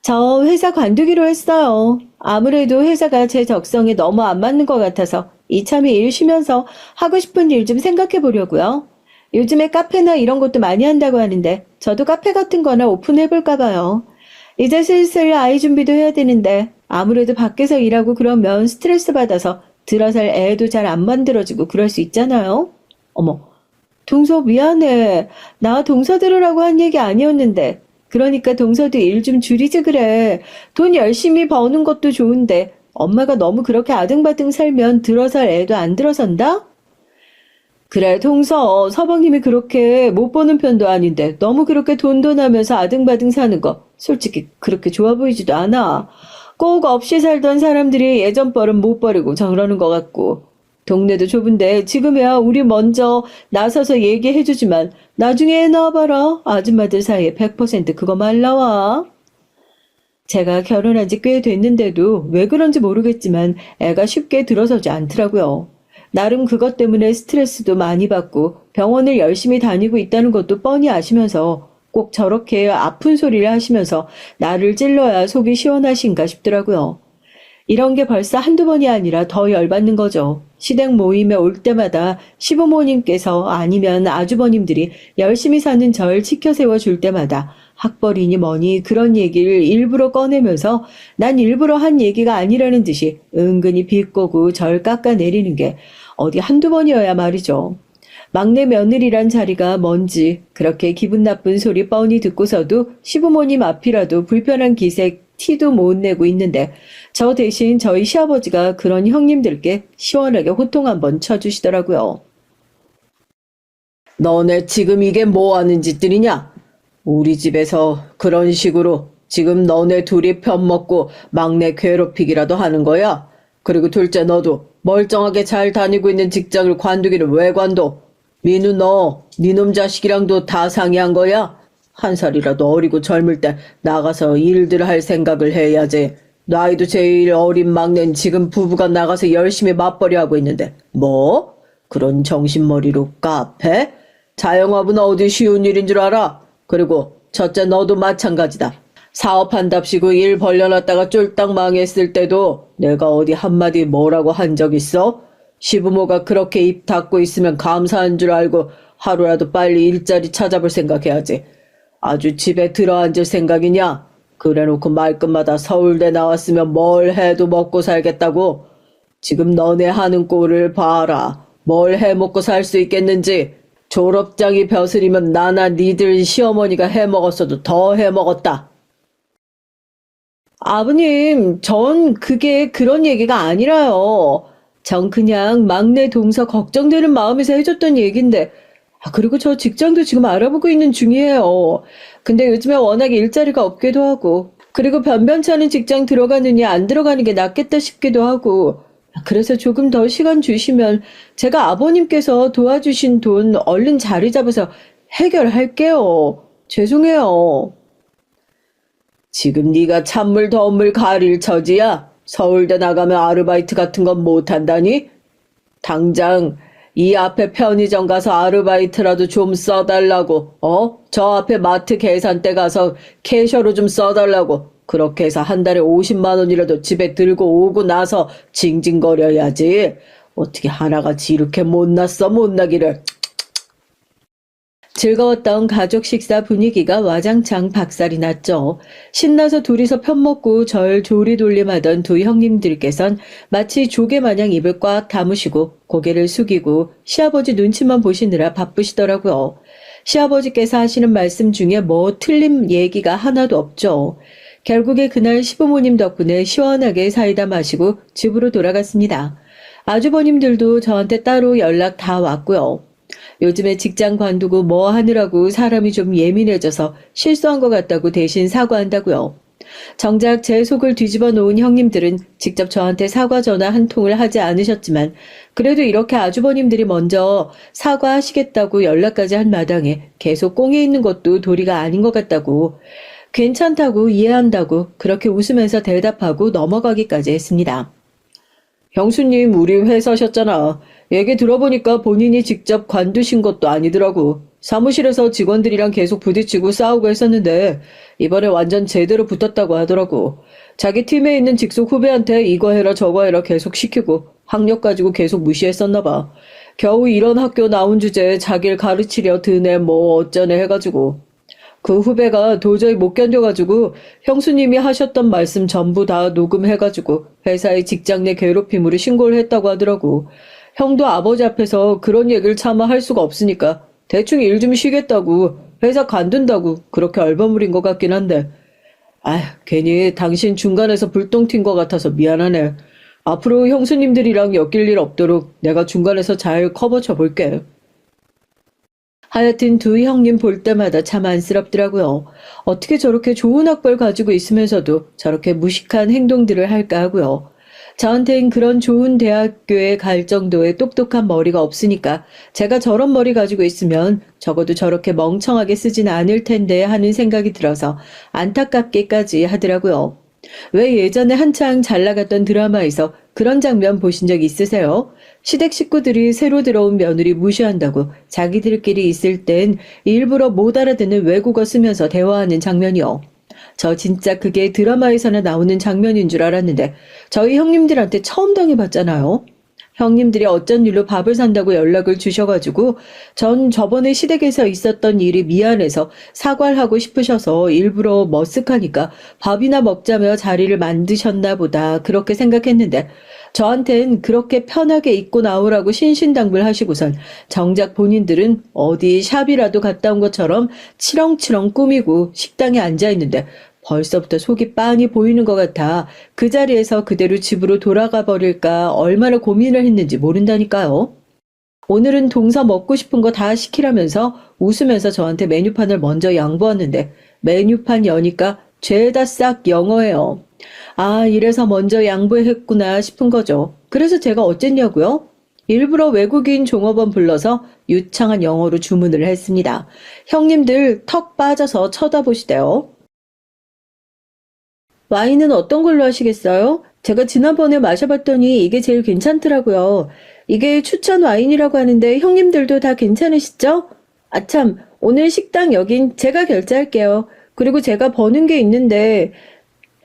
저 회사 관두기로 했어요. 아무래도 회사가 제 적성에 너무 안 맞는 것 같아서 이참에 일 쉬면서 하고 싶은 일 좀 생각해 보려고요. 요즘에 카페나 이런 것도 많이 한다고 하는데 저도 카페 같은 거나 오픈해 볼까 봐요. 이제 슬슬 아이 준비도 해야 되는데 아무래도 밖에서 일하고 그러면 스트레스 받아서 들어설 애도 잘 안 만들어지고 그럴 수 있잖아요. 어머, 동서 미안해. 나 동서 들으라고 한 얘기 아니었는데. 그러니까 동서도 일 좀 줄이지 그래. 돈 열심히 버는 것도 좋은데 엄마가 너무 그렇게 아등바등 살면 들어설 애도 안 들어선다? 그래, 동서, 서방님이 그렇게 못 버는 편도 아닌데 너무 그렇게 돈돈하면서 아등바등 사는 거 솔직히 그렇게 좋아 보이지도 않아. 꼭 없이 살던 사람들이 예전 버릇 못 버리고 저러는 것 같고. 동네도 좁은데 지금이야 우리 먼저 나서서 얘기해주지만 나중에 애 낳아봐라. 아줌마들 사이에 100% 그거 말 나와. 제가 결혼한 지 꽤 됐는데도 왜 그런지 모르겠지만 애가 쉽게 들어서지 않더라고요. 나름 그것 때문에 스트레스도 많이 받고 병원을 열심히 다니고 있다는 것도 뻔히 아시면서 꼭 저렇게 아픈 소리를 하시면서 나를 찔러야 속이 시원하신가 싶더라고요. 이런 게 벌써 한두 번이 아니라 더 열받는 거죠. 시댁 모임에 올 때마다 시부모님께서 아니면 아주버님들이 열심히 사는 절 치켜 세워줄 때마다 학벌이니 뭐니 그런 얘기를 일부러 꺼내면서 난 일부러 한 얘기가 아니라는 듯이 은근히 비꼬고 절 깎아내리는 게 어디 한두 번이어야 말이죠. 막내 며느리란 자리가 뭔지 그렇게 기분 나쁜 소리 뻔히 듣고서도 시부모님 앞이라도 불편한 기색 티도 못 내고 있는데 저 대신 저희 시아버지가 그런 형님들께 시원하게 호통 한번 쳐주시더라고요. 너네 지금 이게 뭐 하는 짓들이냐? 우리 집에서 그런 식으로 지금 너네 둘이 편먹고 막내 괴롭히기라도 하는 거야? 그리고 둘째 너도 멀쩡하게 잘 다니고 있는 직장을 관두기를 왜 관둬? 민우 너, 니놈 자식이랑도 다 상의한 거야? 한 살이라도 어리고 젊을 때 나가서 일들 할 생각을 해야지. 나이도 제일 어린 막내는 지금 부부가 나가서 열심히 맞벌이 하고 있는데 뭐? 그런 정신머리로 카페? 자영업은 어디 쉬운 일인 줄 알아? 그리고 첫째 너도 마찬가지다. 사업한답시고 일 벌려놨다가 쫄딱 망했을 때도 내가 어디 한마디 뭐라고 한 적 있어? 시부모가 그렇게 입 닫고 있으면 감사한 줄 알고 하루라도 빨리 일자리 찾아볼 생각해야지. 아주 집에 들어앉을 생각이냐? 그래놓고 말끝마다 서울대 나왔으면 뭘 해도 먹고 살겠다고? 지금 너네 하는 꼴을 봐라. 뭘 해먹고 살 수 있겠는지. 졸업장이 벼슬이면 나나 니들 시어머니가 해먹었어도 더 해먹었다. 아버님, 전 그게 그런 얘기가 아니라요. 전 그냥 막내 동서 걱정되는 마음에서 해줬던 얘긴데, 그리고 저 직장도 지금 알아보고 있는 중이에요. 근데 요즘에 워낙 일자리가 없기도 하고, 그리고 변변치 않은 직장 들어가느니 안 들어가는 게 낫겠다 싶기도 하고, 그래서 조금 더 시간 주시면 제가 아버님께서 도와주신 돈 얼른 자리 잡아서 해결할게요. 죄송해요. 지금 네가 찬물 더운물 가릴 처지야? 서울대 나가면 아르바이트 같은 건 못한다니? 당장 이 앞에 편의점 가서 아르바이트라도 좀 써달라고, 저 앞에 마트 계산대 가서 캐셔로 좀 써달라고 그렇게 해서 한 달에 50만 원이라도 집에 들고 오고 나서 징징거려야지. 어떻게 하나같이 이렇게 못났어, 못나기를. 즐거웠던 가족 식사 분위기가 와장창 박살이 났죠. 신나서 둘이서 편먹고 절 조리돌림하던 두 형님들께선 마치 조개 마냥 입을 꽉 다무시고 고개를 숙이고 시아버지 눈치만 보시느라 바쁘시더라고요. 시아버지께서 하시는 말씀 중에 뭐 틀린 얘기가 하나도 없죠. 결국에 그날 시부모님 덕분에 시원하게 사이다 마시고 집으로 돌아갔습니다. 아주버님들도 저한테 따로 연락 다 왔고요. 요즘에 직장 관두고 뭐 하느라고 사람이 좀 예민해져서 실수한 것 같다고 대신 사과한다고요. 정작 제 속을 뒤집어 놓은 형님들은 직접 저한테 사과 전화 한 통을 하지 않으셨지만 그래도 이렇게 아주버님들이 먼저 사과하시겠다고 연락까지 한 마당에 계속 꽁에 있는 것도 도리가 아닌 것 같다고 괜찮다고 이해한다고 그렇게 웃으면서 대답하고 넘어가기까지 했습니다. 형수님, 우리 회사셨잖아. 얘기 들어보니까 본인이 직접 관두신 것도 아니더라고. 사무실에서 직원들이랑 계속 부딪히고 싸우고 했었는데 이번에 완전 제대로 붙었다고 하더라고. 자기 팀에 있는 직속 후배한테 이거 해라 저거 해라 계속 시키고 학력 가지고 계속 무시했었나 봐. 겨우 이런 학교 나온 주제에 자기를 가르치려 드네 뭐 어쩌네 해가지고. 그 후배가 도저히 못 견뎌가지고 형수님이 하셨던 말씀 전부 다 녹음해가지고 회사의 직장 내 괴롭힘으로 신고를 했다고 하더라고. 형도 아버지 앞에서 그런 얘기를 차마 할 수가 없으니까 대충 일 좀 쉬겠다고 회사 관둔다고 그렇게 얼버무린 것 같긴 한데 아휴 괜히 당신 중간에서 불똥 튄 것 같아서 미안하네. 앞으로 형수님들이랑 엮일 일 없도록 내가 중간에서 잘 커버쳐 볼게. 하여튼 두 형님 볼 때마다 참 안쓰럽더라고요. 어떻게 저렇게 좋은 학벌 가지고 있으면서도 저렇게 무식한 행동들을 할까 하고요. 저한텐 그런 좋은 대학교에 갈 정도의 똑똑한 머리가 없으니까 제가 저런 머리 가지고 있으면 적어도 저렇게 멍청하게 쓰진 않을 텐데 하는 생각이 들어서 안타깝게까지 하더라고요. 왜 예전에 한창 잘 나갔던 드라마에서 그런 장면 보신 적 있으세요? 시댁 식구들이 새로 들어온 며느리 무시한다고 자기들끼리 있을 땐 일부러 못 알아듣는 외국어 쓰면서 대화하는 장면이요. 저 진짜 그게 드라마에서나 나오는 장면인 줄 알았는데 저희 형님들한테 처음 당해봤잖아요. 형님들이 어쩐 일로 밥을 산다고 연락을 주셔가지고 전 저번에 시댁에서 있었던 일이 미안해서 사과를 하고 싶으셔서 일부러 머쓱하니까 밥이나 먹자며 자리를 만드셨나 보다 그렇게 생각했는데 저한텐 그렇게 편하게 입고 나오라고 신신당부를 하시고선 정작 본인들은 어디 샵이라도 갔다 온 것처럼 치렁치렁 꾸미고 식당에 앉아있는데 벌써부터 속이 빤히 보이는 것 같아 그 자리에서 그대로 집으로 돌아가 버릴까 얼마나 고민을 했는지 모른다니까요. 오늘은 동서 먹고 싶은 거 다 시키라면서 웃으면서 저한테 메뉴판을 먼저 양보하는데 메뉴판 여니까 죄다 싹 영어예요. 아, 이래서 먼저 양보했구나 싶은 거죠. 그래서 제가 어쨌냐고요? 일부러 외국인 종업원 불러서 유창한 영어로 주문을 했습니다. 형님들 턱 빠져서 쳐다보시대요. 와인은 어떤 걸로 하시겠어요? 제가 지난번에 마셔봤더니 이게 제일 괜찮더라고요. 이게 추천 와인이라고 하는데 형님들도 다 괜찮으시죠? 아참, 오늘 식당 여긴 제가 결제할게요. 그리고 제가 버는 게 있는데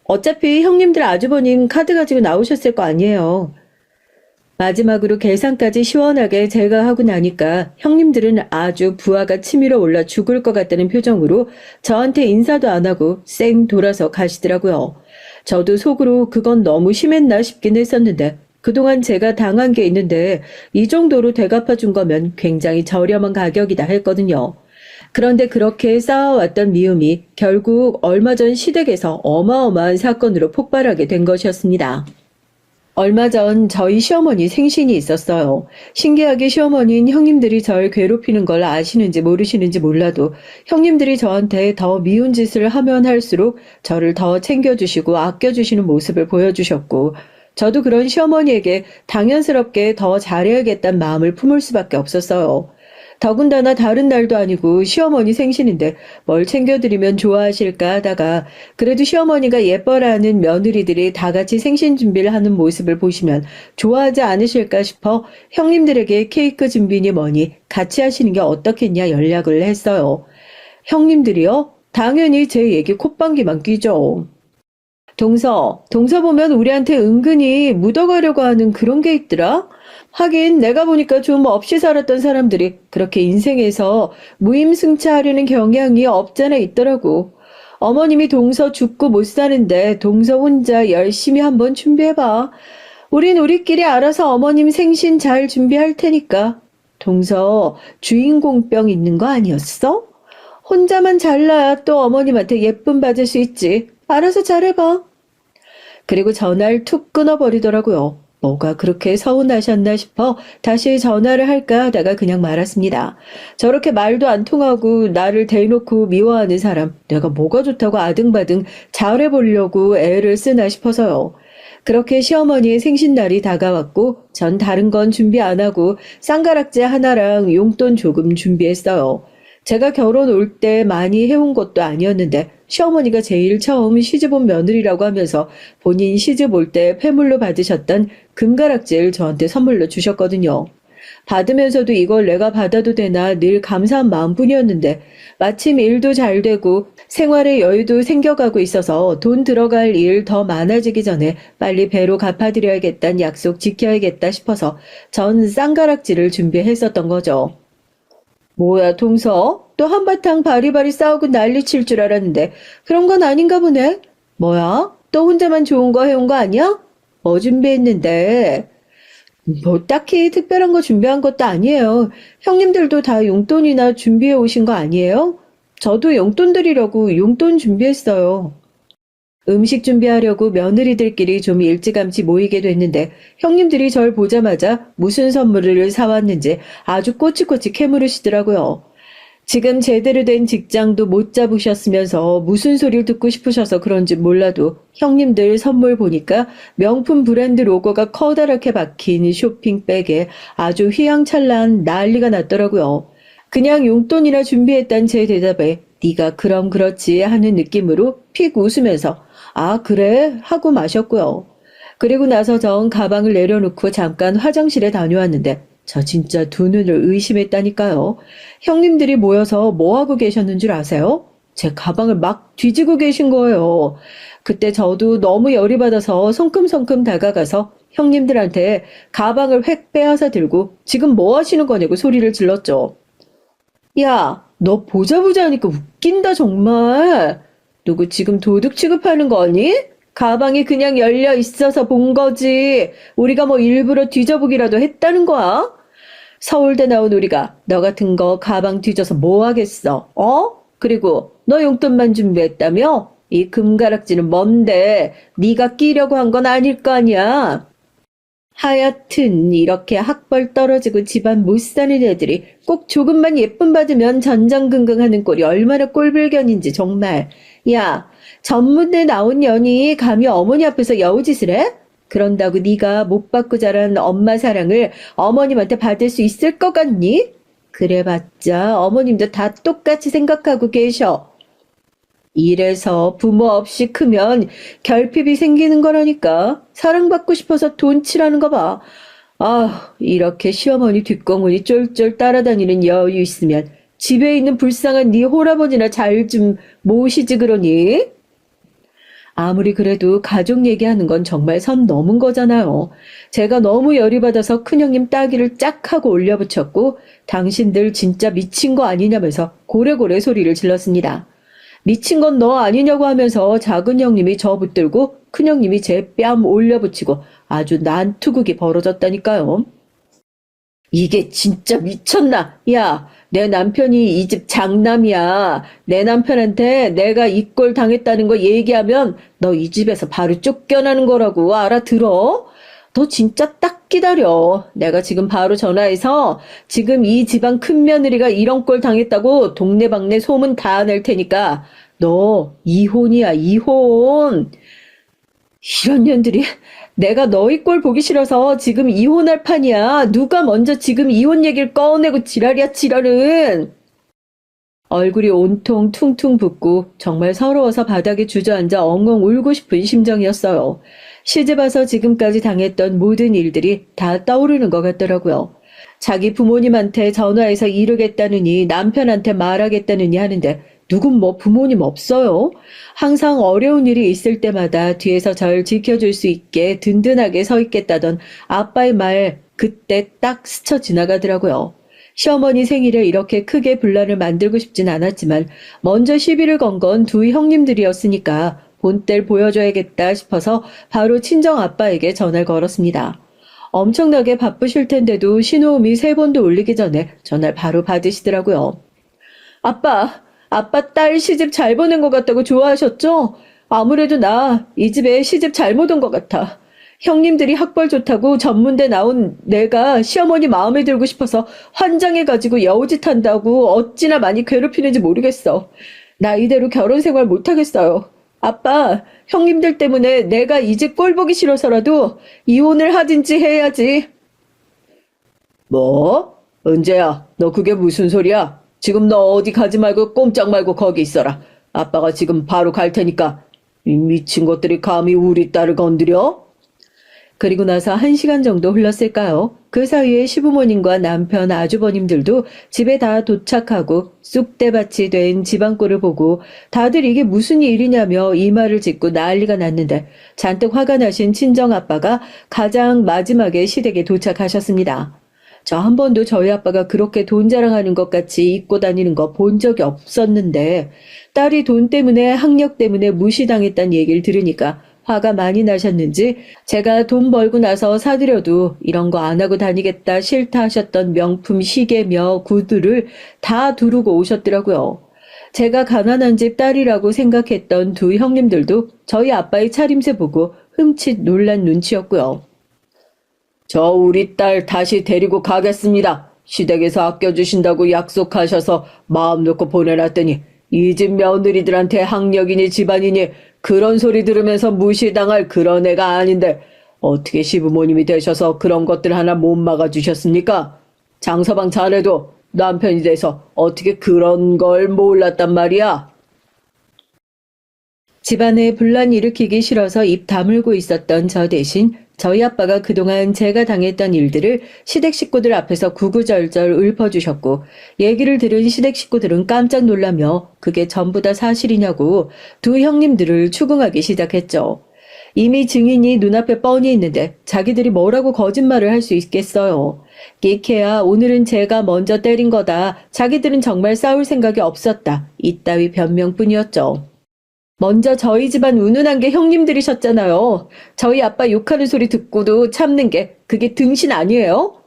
어차피 형님들 아주버님 카드 가지고 나오셨을 거 아니에요. 마지막으로 계산까지 시원하게 제가 하고 나니까 형님들은 아주 부하가 치밀어 올라 죽을 것 같다는 표정으로 저한테 인사도 안 하고 쌩 돌아서 가시더라고요. 저도 속으로 그건 너무 심했나 싶긴 했었는데 그동안 제가 당한 게 있는데 이 정도로 되갚아준 거면 굉장히 저렴한 가격이다 했거든요. 그런데 그렇게 쌓아왔던 미움이 결국 얼마 전 시댁에서 어마어마한 사건으로 폭발하게 된 것이었습니다. 얼마 전 저희 시어머니 생신이 있었어요. 신기하게 시어머니는 형님들이 절 괴롭히는 걸 아시는지 모르시는지 몰라도 형님들이 저한테 더 미운 짓을 하면 할수록 저를 더 챙겨주시고 아껴주시는 모습을 보여주셨고 저도 그런 시어머니에게 당연스럽게 더 잘해야겠다는 마음을 품을 수밖에 없었어요. 더군다나 다른 날도 아니고 시어머니 생신인데 뭘 챙겨드리면 좋아하실까 하다가 그래도 시어머니가 예뻐라는 며느리들이 다 같이 생신 준비를 하는 모습을 보시면 좋아하지 않으실까 싶어 형님들에게 케이크 준비니 뭐니 같이 하시는 게 어떻겠냐 연락을 했어요. 형님들이요? 당연히 제 얘기 콧방귀만 끼죠. 동서 보면 우리한테 은근히 묻어가려고 하는 그런 게 있더라? 하긴 내가 보니까 좀 없이 살았던 사람들이 그렇게 인생에서 무임승차하려는 경향이 없잖아 있더라고. 어머님이 동서 죽고 못 사는데 동서 혼자 열심히 한번 준비해봐. 우린 우리끼리 알아서 어머님 생신 잘 준비할 테니까. 동서 주인공병 있는 거 아니었어? 혼자만 잘나야 또 어머님한테 예쁨 받을 수 있지. 알아서 잘해봐. 그리고 전화를 툭 끊어버리더라고요. 뭐가 그렇게 서운하셨나 싶어 다시 전화를 할까 하다가 그냥 말았습니다. 저렇게 말도 안 통하고 나를 대놓고 미워하는 사람, 내가 뭐가 좋다고 아등바등 잘해보려고 애를 쓰나 싶어서요. 그렇게 시어머니의 생신날이 다가왔고 전 다른 건 준비 안 하고 쌍가락지 하나랑 용돈 조금 준비했어요. 제가 결혼 올 때 많이 해온 것도 아니었는데 시어머니가 제일 처음 시집 온 며느리라고 하면서 본인 시집 올 때 폐물로 받으셨던 금가락지를 저한테 선물로 주셨거든요. 받으면서도 이걸 내가 받아도 되나 늘 감사한 마음뿐이었는데 마침 일도 잘 되고 생활의 여유도 생겨가고 있어서 돈 들어갈 일 더 많아지기 전에 빨리 배로 갚아드려야겠다는 약속 지켜야겠다 싶어서 전 쌍가락지를 준비했었던 거죠. 뭐야, 동서? 또 한바탕 바리바리 싸우고 난리 칠 줄 알았는데 그런 건 아닌가 보네. 뭐야? 또 혼자만 좋은 거 해온 거 아니야? 뭐 준비했는데? 뭐 딱히 특별한 거 준비한 것도 아니에요. 형님들도 다 용돈이나 준비해 오신 거 아니에요? 저도 용돈 드리려고 용돈 준비했어요. 음식 준비하려고 며느리들끼리 좀 일찌감치 모이게 됐는데 형님들이 절 보자마자 무슨 선물을 사왔는지 아주 꼬치꼬치 캐물으시더라고요. 지금 제대로 된 직장도 못 잡으셨으면서 무슨 소리를 듣고 싶으셔서 그런지 몰라도 형님들 선물 보니까 명품 브랜드 로고가 커다랗게 박힌 쇼핑백에 아주 휘황찬란 난리가 났더라고요. 그냥 용돈이나 준비했단 제 대답에 네가 그럼 그렇지 하는 느낌으로 픽 웃으면서 아 그래 하고 마셨고요. 그리고 나서 전 가방을 내려놓고 잠깐 화장실에 다녀왔는데 저 진짜 두 눈을 의심했다니까요. 형님들이 모여서 뭐하고 계셨는 줄 아세요? 제 가방을 막 뒤지고 계신 거예요. 그때 저도 너무 열이 받아서 성큼성큼 다가가서 형님들한테 가방을 획 빼앗아 들고 지금 뭐 하시는 거냐고 소리를 질렀죠. 야, 너 보자 하니까 웃긴다 정말. 누구 지금 도둑 취급하는 거니? 가방이 그냥 열려 있어서 본 거지. 우리가 뭐 일부러 뒤져보기라도 했다는 거야? 서울대 나온 우리가 너 같은 거 가방 뒤져서 뭐 하겠어? 그리고 너 용돈만 준비했다며? 이 금가락지는 뭔데? 네가 끼려고 한 건 아닐 거 아니야? 하여튼 이렇게 학벌 떨어지고 집안 못 사는 애들이 꼭 조금만 예쁨 받으면 전전긍긍하는 꼴이 얼마나 꼴불견인지 정말. 야, 전문대 나온 년이 감히 어머니 앞에서 여우짓을 해? 그런다고 네가 못 받고 자란 엄마 사랑을 어머님한테 받을 수 있을 것 같니? 그래봤자 어머님도 다 똑같이 생각하고 계셔. 이래서 부모 없이 크면 결핍이 생기는 거라니까. 사랑받고 싶어서 돈 치라는 거 봐. 아, 이렇게 시어머니 뒷공문이 쫄쫄 따라다니는 여유 있으면 집에 있는 불쌍한 네 홀아버지나 잘 좀 모시지 그러니? 아무리 그래도 가족 얘기하는 건 정말 선 넘은 거잖아요. 제가 너무 열이 받아서 큰형님 따귀를 짝 하고 올려붙였고 당신들 진짜 미친 거 아니냐면서 고래고래 소리를 질렀습니다. 미친 건 너 아니냐고 하면서 작은 형님이 저 붙들고 큰형님이 제 뺨 올려붙이고 아주 난투극이 벌어졌다니까요. 이게 진짜 미쳤나? 야, 내 남편이 이 집 장남이야. 내 남편한테 내가 이 꼴 당했다는 거 얘기하면 너 이 집에서 바로 쫓겨나는 거라고 알아들어? 너 진짜 딱 기다려. 내가 지금 바로 전화해서 지금 이 집안 큰며느리가 이런 꼴 당했다고 동네방네 소문 다 낼 테니까 너 이혼이야, 이혼. 이런 년들이 내가 너희 꼴 보기 싫어서 지금 이혼할 판이야. 누가 먼저 지금 이혼 얘기를 꺼내고 지랄이야, 지랄은. 얼굴이 온통 퉁퉁 붓고 정말 서러워서 바닥에 주저앉아 엉엉 울고 싶은 심정이었어요. 시집 와서 지금까지 당했던 모든 일들이 다 떠오르는 것 같더라고요. 자기 부모님한테 전화해서 이르겠다느니 남편한테 말하겠다느니 하는데 누군 뭐 부모님 없어요? 항상 어려운 일이 있을 때마다 뒤에서 절 지켜줄 수 있게 든든하게 서 있겠다던 아빠의 말 그때 딱 스쳐 지나가더라고요. 시어머니 생일에 이렇게 크게 분란을 만들고 싶진 않았지만 먼저 시비를 건 건 두 형님들이었으니까 본때를 보여줘야겠다 싶어서 바로 친정 아빠에게 전화를 걸었습니다. 엄청나게 바쁘실 텐데도 신호음이 3번도 울리기 전에 전화를 바로 받으시더라고요. 아빠 딸 시집 잘 보낸 것 같다고 좋아하셨죠? 아무래도 나 이 집에 시집 잘못 온 것 같아. 형님들이 학벌 좋다고 전문대 나온 내가 시어머니 마음에 들고 싶어서 환장해가지고 여우짓 한다고 어찌나 많이 괴롭히는지 모르겠어. 나 이대로 결혼 생활 못하겠어요. 아빠, 형님들 때문에 내가 이 집 꼴 보기 싫어서라도 이혼을 하든지 해야지. 뭐? 은재야, 너 그게 무슨 소리야? 지금 너 어디 가지 말고 꼼짝 말고 거기 있어라. 아빠가 지금 바로 갈 테니까. 이 미친 것들이 감히 우리 딸을 건드려? 그리고 나서 1시간 정도 흘렀을까요? 그 사이에 시부모님과 남편, 아주버님들도 집에 다 도착하고 쑥대밭이 된 집안꼴을 보고 다들 이게 무슨 일이냐며 이마를 짚고 난리가 났는데 잔뜩 화가 나신 친정아빠가 가장 마지막에 시댁에 도착하셨습니다. 저 한 번도 저희 아빠가 그렇게 돈 자랑하는 것 같이 입고 다니는 거 본 적이 없었는데 딸이 돈 때문에 학력 때문에 무시당했다는 얘기를 들으니까 화가 많이 나셨는지 제가 돈 벌고 나서 사드려도 이런 거 안 하고 다니겠다 싫다 하셨던 명품 시계며 구두를 다 두르고 오셨더라고요. 제가 가난한 집 딸이라고 생각했던 두 형님들도 저희 아빠의 차림새 보고 흠칫 놀란 눈치였고요. 저 우리 딸 다시 데리고 가겠습니다. 시댁에서 아껴주신다고 약속하셔서 마음 놓고 보내놨더니 이 집 며느리들한테 학력이니 집안이니 그런 소리 들으면서 무시당할 그런 애가 아닌데 어떻게 시부모님이 되셔서 그런 것들 하나 못 막아주셨습니까? 장서방 자네도 남편이 돼서 어떻게 그런 걸 몰랐단 말이야? 집안에 분란 일으키기 싫어서 입 다물고 있었던 저 대신 저희 아빠가 그동안 제가 당했던 일들을 시댁 식구들 앞에서 구구절절 읊어주셨고 얘기를 들은 시댁 식구들은 깜짝 놀라며 그게 전부 다 사실이냐고 두 형님들을 추궁하기 시작했죠. 이미 증인이 눈앞에 뻔히 있는데 자기들이 뭐라고 거짓말을 할 수 있겠어요. 끼케야 오늘은 제가 먼저 때린 거다. 자기들은 정말 싸울 생각이 없었다. 이따위 변명뿐이었죠. 먼저 저희 집안 운운한 게 형님들이셨잖아요. 저희 아빠 욕하는 소리 듣고도 참는 게 그게 등신 아니에요?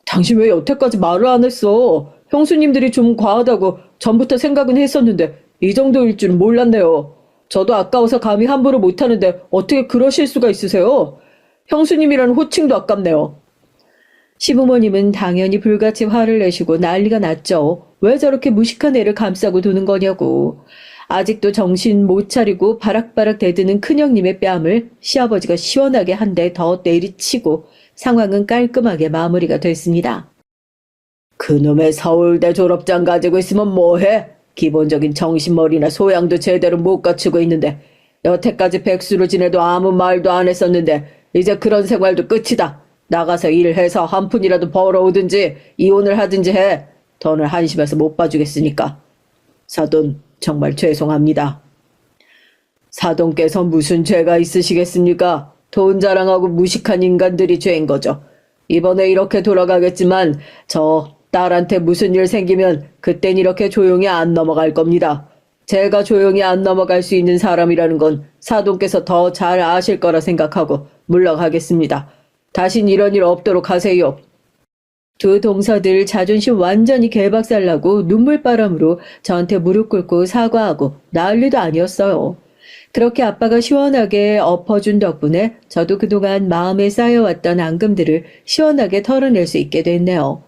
당신 왜 여태까지 말을 안 했어? 형수님들이 좀 과하다고 전부터 생각은 했었는데 이 정도일 줄은 몰랐네요. 저도 아까워서 감히 함부로 못하는데 어떻게 그러실 수가 있으세요? 형수님이라는 호칭도 아깝네요. 시부모님은 당연히 불같이 화를 내시고 난리가 났죠. 왜 저렇게 무식한 애를 감싸고 두는 거냐고. 아직도 정신 못 차리고 바락바락 대드는 큰형님의 뺨을 시아버지가 시원하게 한 대 더 내리치고 상황은 깔끔하게 마무리가 됐습니다. 그놈의 서울대 졸업장 가지고 있으면 뭐해? 기본적인 정신머리나 소양도 제대로 못 갖추고 있는데 여태까지 백수로 지내도 아무 말도 안 했었는데 이제 그런 생활도 끝이다. 나가서 일해서 한 푼이라도 벌어오든지 이혼을 하든지 해. 더는 한심해서 못 봐주겠으니까. 사돈 정말 죄송합니다. 사돈께서 무슨 죄가 있으시겠습니까? 돈 자랑하고 무식한 인간들이 죄인 거죠. 이번에 이렇게 돌아가겠지만 저 딸한테 무슨 일 생기면 그땐 이렇게 조용히 안 넘어갈 겁니다. 제가 조용히 안 넘어갈 수 있는 사람이라는 건 사돈께서 더 잘 아실 거라 생각하고 물러가겠습니다. 다신 이런 일 없도록 하세요. 두 동서들 자존심 완전히 개박살나고 눈물바람으로 저한테 무릎 꿇고 사과하고 난리도 아니었어요. 그렇게 아빠가 시원하게 엎어준 덕분에 저도 그동안 마음에 쌓여왔던 앙금들을 시원하게 털어낼 수 있게 됐네요.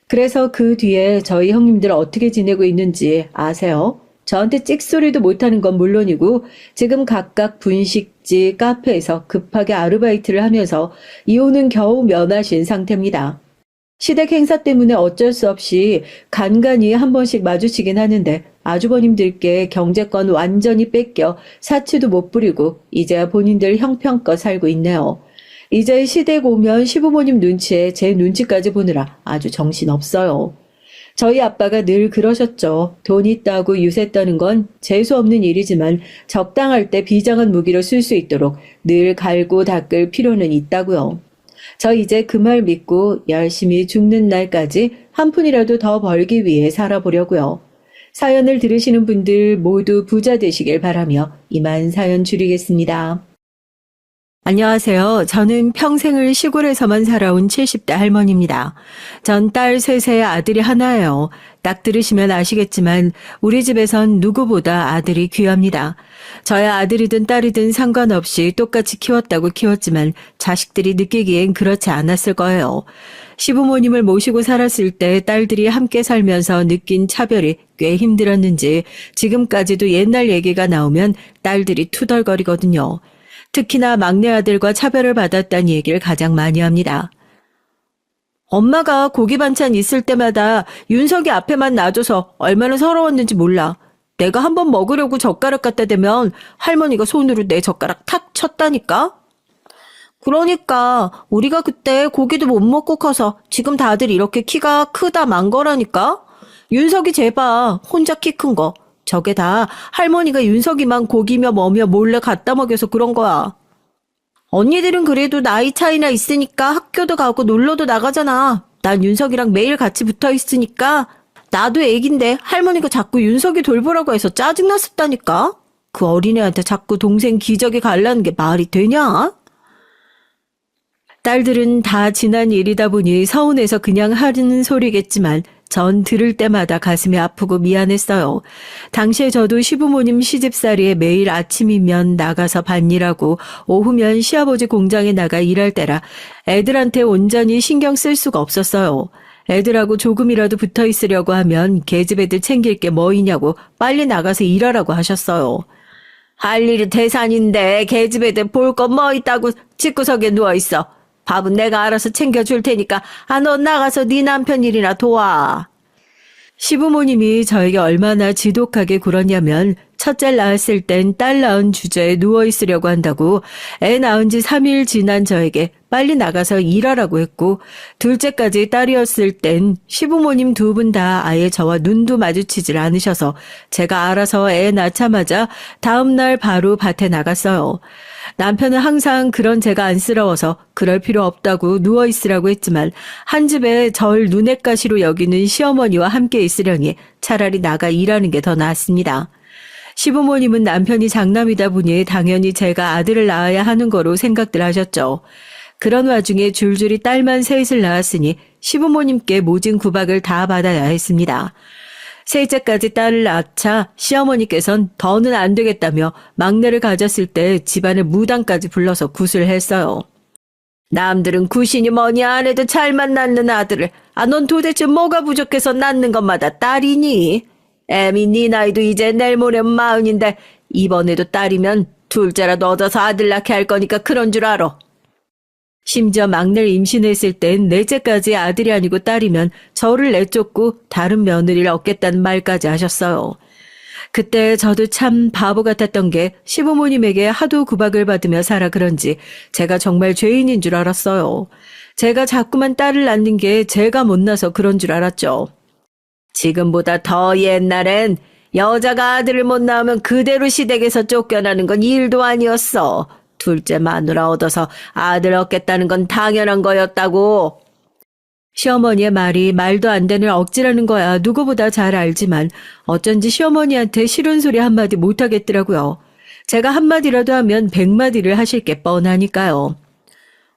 그래서 그 뒤에 저희 형님들 어떻게 지내고 있는지 아세요? 저한테 찍소리도 못하는 건 물론이고 지금 각각 분식집, 카페에서 급하게 아르바이트를 하면서 이혼은 겨우 면하신 상태입니다. 시댁 행사 때문에 어쩔 수 없이 간간히 한 번씩 마주치긴 하는데 아주버님들께 경제권 완전히 뺏겨 사치도 못 부리고 이제야 본인들 형편껏 살고 있네요. 이제 시댁 오면 시부모님 눈치에 제 눈치까지 보느라 아주 정신없어요. 저희 아빠가 늘 그러셨죠. 돈 있다고 유세 떠는 건 재수 없는 일이지만 적당할 때 비장한 무기로 쓸 수 있도록 늘 갈고 닦을 필요는 있다고요. 저 이제 그 말 믿고 열심히 죽는 날까지 한 푼이라도 더 벌기 위해 살아보려고요. 사연을 들으시는 분들 모두 부자 되시길 바라며 이만 사연 줄이겠습니다. 안녕하세요. 저는 평생을 시골에서만 살아온 70대 할머니입니다. 전 딸 셋에 아들이 하나예요. 딱 들으시면 아시겠지만 우리 집에선 누구보다 아들이 귀합니다. 저야 아들이든 딸이든 상관없이 똑같이 키웠다고 키웠지만 자식들이 느끼기엔 그렇지 않았을 거예요. 시부모님을 모시고 살았을 때 딸들이 함께 살면서 느낀 차별이 꽤 힘들었는지 지금까지도 옛날 얘기가 나오면 딸들이 투덜거리거든요. 특히나 막내 아들과 차별을 받았다는 얘기를 가장 많이 합니다. 엄마가 고기 반찬 있을 때마다 윤석이 앞에만 놔줘서 얼마나 서러웠는지 몰라. 내가 한번 먹으려고 젓가락 갖다 대면 할머니가 손으로 내 젓가락 탁 쳤다니까? 그러니까 우리가 그때 고기도 못 먹고 커서 지금 다들 이렇게 키가 크다 만 거라니까? 윤석이 쟤봐. 혼자 키 큰 거. 저게 다 할머니가 윤석이만 고기며 뭐며 몰래 갖다 먹여서 그런 거야. 언니들은 그래도 나이 차이나 있으니까 학교도 가고 놀러도 나가잖아. 난 윤석이랑 매일 같이 붙어 있으니까 나도 애긴데 할머니가 자꾸 윤석이 돌보라고 해서 짜증났었다니까. 그 어린애한테 자꾸 동생 기저귀 갈라는 게 말이 되냐? 딸들은 다 지난 일이다 보니 서운해서 그냥 하는 소리겠지만 전 들을 때마다 가슴이 아프고 미안했어요. 당시에 저도 시부모님 시집살이에 매일 아침이면 나가서 밭일하고 오후면 시아버지 공장에 나가 일할 때라 애들한테 온전히 신경 쓸 수가 없었어요. 애들하고 조금이라도 붙어 있으려고 하면 걔집 애들 챙길 게 뭐이냐고 빨리 나가서 일하라고 하셨어요. 할 일이 태산인데 걔집 애들 볼 거 뭐 있다고 집구석에 누워있어. 밥은 내가 알아서 챙겨줄 테니까 넌 나가서 네 남편 일이나 도와. 시부모님이 저에게 얼마나 지독하게 굴었냐면 첫째 낳았을 땐 딸 낳은 주제에 누워있으려고 한다고 애 낳은 지 3일 지난 저에게 빨리 나가서 일하라고 했고 둘째까지 딸이었을 땐 시부모님 두 분 다 아예 저와 눈도 마주치질 않으셔서 제가 알아서 애 낳자마자 다음날 바로 밭에 나갔어요. 남편은 항상 그런 제가 안쓰러워서 그럴 필요 없다고 누워있으라고 했지만 한 집에 절 눈엣 가시로 여기는 시어머니와 함께 있으려니 차라리 나가 일하는 게 더 낫습니다. 시부모님은 남편이 장남이다 보니 당연히 제가 아들을 낳아야 하는 거로 생각들 하셨죠. 그런 와중에 줄줄이 딸만 셋을 낳았으니 시부모님께 모진 구박을 다 받아야 했습니다. 셋째까지 딸을 낳자 시어머니께선 더는 안 되겠다며 막내를 가졌을 때 집안의 무당까지 불러서 굿을 했어요. 남들은 굿이니 뭐니 안 해도 잘만 낳는 아들을 넌 도대체 뭐가 부족해서 낳는 것마다 딸이니? 애미 네 나이도 이제 내일 모레 40인데 이번에도 딸이면 둘째라도 얻어서 아들 낳게 할 거니까 그런 줄 알아. 심지어 막내를 임신했을 땐 넷째까지 아들이 아니고 딸이면 저를 내쫓고 다른 며느리를 얻겠다는 말까지 하셨어요. 그때 저도 참 바보 같았던 게 시부모님에게 하도 구박을 받으며 살아 그런지 제가 정말 죄인인 줄 알았어요. 제가 자꾸만 딸을 낳는 게 제가 못나서 그런 줄 알았죠. 지금보다 더 옛날엔 여자가 아들을 못 낳으면 그대로 시댁에서 쫓겨나는 건 일도 아니었어. 둘째 마누라 얻어서 아들 얻겠다는 건 당연한 거였다고. 시어머니의 말이 말도 안 되는 억지라는 거야 누구보다 잘 알지만 어쩐지 시어머니한테 싫은 소리 한마디 못하겠더라고요. 제가 한마디라도 하면 100마디를 하실 게 뻔하니까요.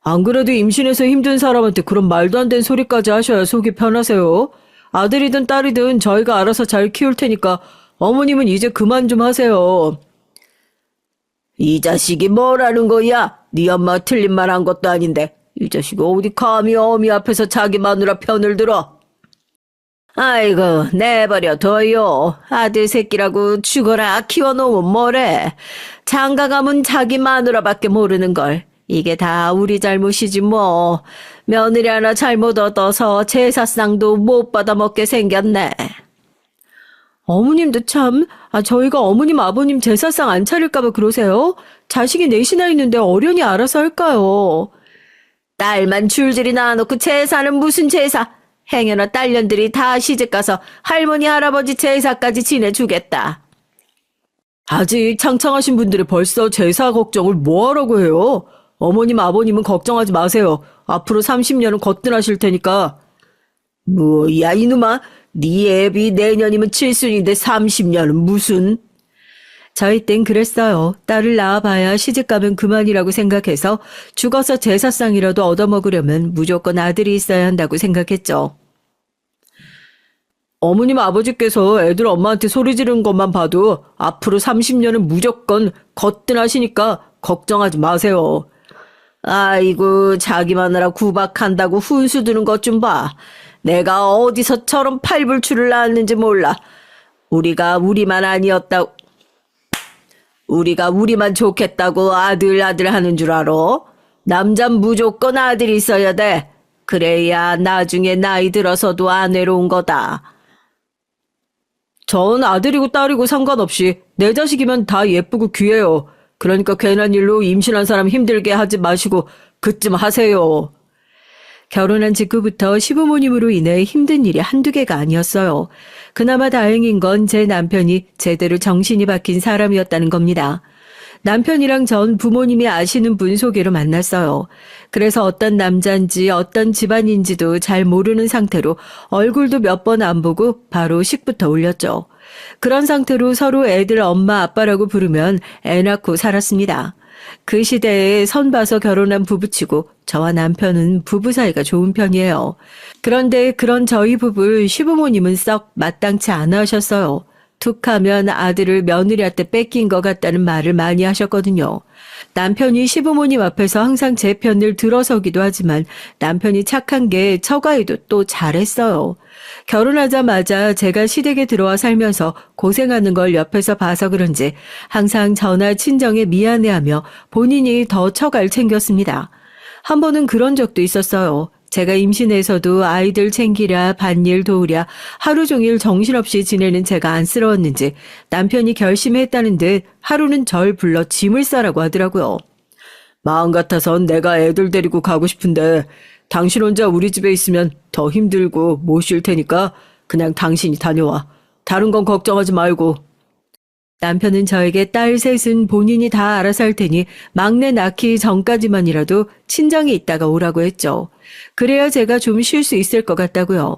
안 그래도 임신해서 힘든 사람한테 그런 말도 안 되는 소리까지 하셔야 속이 편하세요. 아들이든 딸이든 저희가 알아서 잘 키울 테니까 어머님은 이제 그만 좀 하세요. 이 자식이 뭐라는 거야? 네 엄마 틀린 말 한 것도 아닌데 이 자식이 어디 감히 어미 앞에서 자기 마누라 편을 들어. 아이고 내버려 둬요. 아들 새끼라고 죽어라 키워놓으면 뭐래. 장가가면 자기 마누라밖에 모르는걸. 이게 다 우리 잘못이지 뭐. 며느리 하나 잘못 얻어서 제사상도 못 받아먹게 생겼네. 어머님도 참, 저희가 어머님 아버님 제사상 안 차릴까봐 그러세요? 자식이 넷이나 있는데 어련히 알아서 할까요? 딸만 줄줄이 낳아놓고 제사는 무슨 제사? 행여나 딸년들이 다 시집가서 할머니 할아버지 제사까지 지내주겠다. 아직 창창하신 분들이 벌써 제사 걱정을 뭐하라고 해요? 어머님, 아버님은 걱정하지 마세요. 앞으로 30년은 거뜬하실 테니까. 뭐야, 이놈아. 네 애비 내년이면 칠순인데 30년은 무슨. 저희 땐 그랬어요. 딸을 낳아봐야 시집가면 그만이라고 생각해서 죽어서 제사상이라도 얻어먹으려면 무조건 아들이 있어야 한다고 생각했죠. 어머님 아버지께서 애들 엄마한테 소리 지르는 것만 봐도 앞으로 30년은 무조건 거뜬하시니까 걱정하지 마세요. 아이고, 자기 마누라 구박한다고 훈수 두는 것 좀 봐. 내가 어디서 저런 팔불출을 낳았는지 몰라. 우리가 우리만 좋겠다고 아들 하는 줄 알아? 남잔 무조건 아들이 있어야 돼. 그래야 나중에 나이 들어서도 안 외로운 거다. 전 아들이고 딸이고 상관없이 내 자식이면 다 예쁘고 귀해요. 그러니까 괜한 일로 임신한 사람 힘들게 하지 마시고 그쯤 하세요. 결혼한 직후부터 시부모님으로 인해 힘든 일이 한두 개가 아니었어요. 그나마 다행인 건 제 남편이 제대로 정신이 박힌 사람이었다는 겁니다. 남편이랑 전 부모님이 아시는 분 소개로 만났어요. 그래서 어떤 남자인지 어떤 집안인지도 잘 모르는 상태로 얼굴도 몇 번 안 보고 바로 식부터 올렸죠. 그런 상태로 서로 애들 엄마 아빠라고 부르면 애 낳고 살았습니다. 그 시대에 선 봐서 결혼한 부부치고 저와 남편은 부부 사이가 좋은 편이에요. 그런데 그런 저희 부부를 시부모님은 썩 마땅치 않아 하셨어요. 툭하면 아들을 며느리한테 뺏긴 것 같다는 말을 많이 하셨거든요. 남편이 시부모님 앞에서 항상 제 편을 들어서기도 하지만 남편이 착한 게 처가에도 또 잘했어요. 결혼하자마자 제가 시댁에 들어와 살면서 고생하는 걸 옆에서 봐서 그런지 항상 저나 친정에 미안해하며 본인이 더 처가를 챙겼습니다. 한 번은 그런 적도 있었어요. 제가 임신해서도 아이들 챙기랴 밭일 도우랴 하루 종일 정신없이 지내는 제가 안쓰러웠는지 남편이 결심했다는 듯 하루는 절 불러 짐을 싸라고 하더라고요. 마음 같아선 내가 애들 데리고 가고 싶은데 당신 혼자 우리 집에 있으면 더 힘들고 못 쉴 테니까 그냥 당신이 다녀와. 다른 건 걱정하지 말고. 남편은 저에게 딸 셋은 본인이 다 알아서 할 테니 막내 낳기 전까지만이라도 친정에 있다가 오라고 했죠. 그래야 제가 좀 쉴 수 있을 것 같다고요.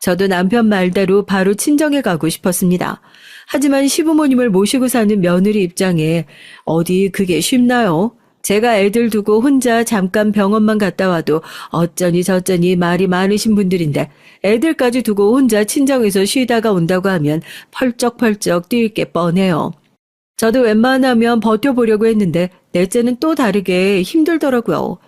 저도 남편 말대로 바로 친정에 가고 싶었습니다. 하지만 시부모님을 모시고 사는 며느리 입장에 어디 그게 쉽나요? 제가 애들 두고 혼자 잠깐 병원만 갔다 와도 어쩌니 저쩌니 말이 많으신 분들인데 애들까지 두고 혼자 친정에서 쉬다가 온다고 하면 펄쩍펄쩍 뛸 게 뻔해요. 저도 웬만하면 버텨보려고 했는데 넷째는 또 다르게 힘들더라고요.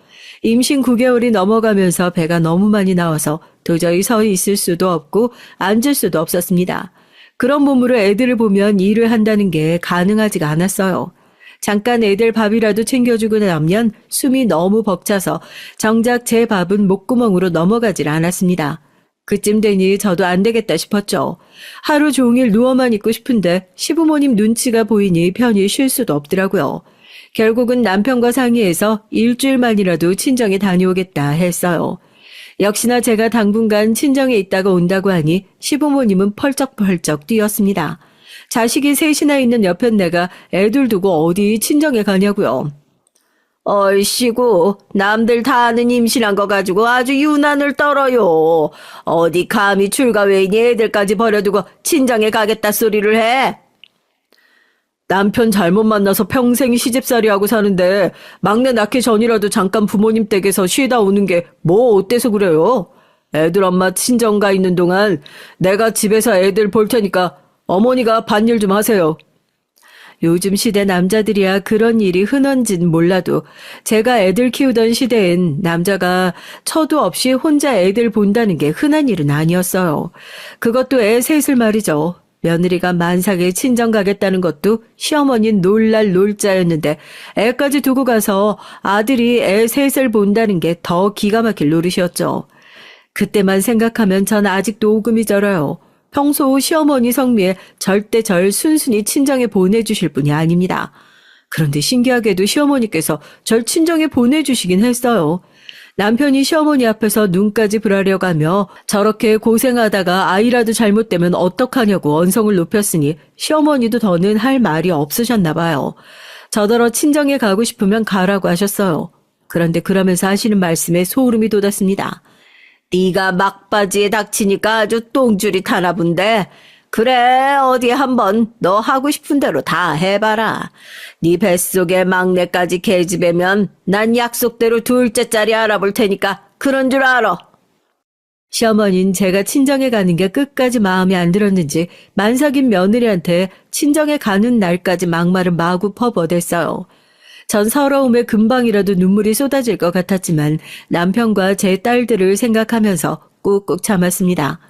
임신 9개월이 넘어가면서 배가 너무 많이 나와서 도저히 서 있을 수도 없고 앉을 수도 없었습니다. 그런 몸으로 애들을 보면 일을 한다는 게 가능하지가 않았어요. 잠깐 애들 밥이라도 챙겨주고 나면 숨이 너무 벅차서 정작 제 밥은 목구멍으로 넘어가질 않았습니다. 그쯤 되니 저도 안 되겠다 싶었죠. 하루 종일 누워만 있고 싶은데 시부모님 눈치가 보이니 편히 쉴 수도 없더라고요. 결국은 남편과 상의해서 일주일만이라도 친정에 다녀오겠다 했어요. 역시나 제가 당분간 친정에 있다가 온다고 하니 시부모님은 펄쩍펄쩍 뛰었습니다. 자식이 셋이나 있는 옆에 내가 애들 두고 어디 친정에 가냐고요. 얼씨구, 남들 다 아는 임신한 거 가지고 아주 유난을 떨어요. 어디 감히 출가외인이 애들까지 버려두고 친정에 가겠다 소리를 해? 남편 잘못 만나서 평생 시집살이하고 사는데 막내 낳기 전이라도 잠깐 부모님 댁에서 쉬다 오는 게 뭐 어때서 그래요? 애들 엄마 친정 가 있는 동안 내가 집에서 애들 볼 테니까 어머니가 밭일 좀 하세요. 요즘 시대 남자들이야 그런 일이 흔한진 몰라도 제가 애들 키우던 시대엔 남자가 처도 없이 혼자 애들 본다는 게 흔한 일은 아니었어요. 그것도 애 셋을 말이죠. 며느리가 만삭에 친정 가겠다는 것도 시어머니는 놀랄 놀자였는데 애까지 두고 가서 아들이 애 셋을 본다는 게 더 기가 막힐 노릇이었죠. 그때만 생각하면 전 아직도 오금이 저려요. 평소 시어머니 성미에 절대 절 순순히 친정에 보내주실 분이 아닙니다. 그런데 신기하게도 시어머니께서 절 친정에 보내주시긴 했어요. 남편이 시어머니 앞에서 눈까지 불하려가며 저렇게 고생하다가 아이라도 잘못되면 어떡하냐고 언성을 높였으니 시어머니도 더는 할 말이 없으셨나 봐요. 저더러 친정에 가고 싶으면 가라고 하셨어요. 그런데 그러면서 하시는 말씀에 소름이 돋았습니다. 네가 막바지에 닥치니까 아주 똥줄이 타나 본데 그래 어디 한번 너 하고 싶은 대로 다 해봐라. 네 뱃속에 막내까지 계집애면 난 약속대로 둘째 짤이 알아볼 테니까 그런 줄 알아. 시어머니는 제가 친정에 가는 게 끝까지 마음에 안 들었는지 만삭인 며느리한테 친정에 가는 날까지 막말을 마구 퍼버댔어요. 전 서러움에 금방이라도 눈물이 쏟아질 것 같았지만 남편과 제 딸들을 생각하면서 꾹꾹 참았습니다.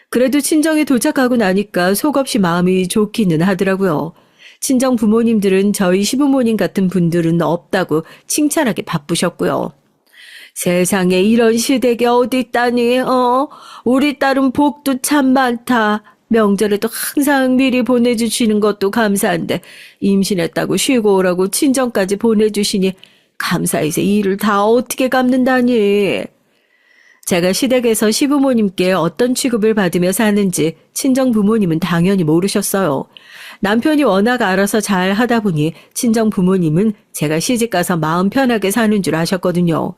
그래도 친정에 도착하고 나니까 속없이 마음이 좋기는 하더라고요. 친정 부모님들은 저희 시부모님 같은 분들은 없다고 칭찬하기 바쁘셨고요. 세상에 이런 시댁이 어디 있다니, 우리 딸은 복도 참 많다. 명절에도 항상 미리 보내주시는 것도 감사한데 임신했다고 쉬고 오라고 친정까지 보내주시니 감사해서 일을 다 어떻게 갚는다니. 제가 시댁에서 시부모님께 어떤 취급을 받으며 사는지 친정 부모님은 당연히 모르셨어요. 남편이 워낙 알아서 잘 하다 보니 친정 부모님은 제가 시집가서 마음 편하게 사는 줄 아셨거든요.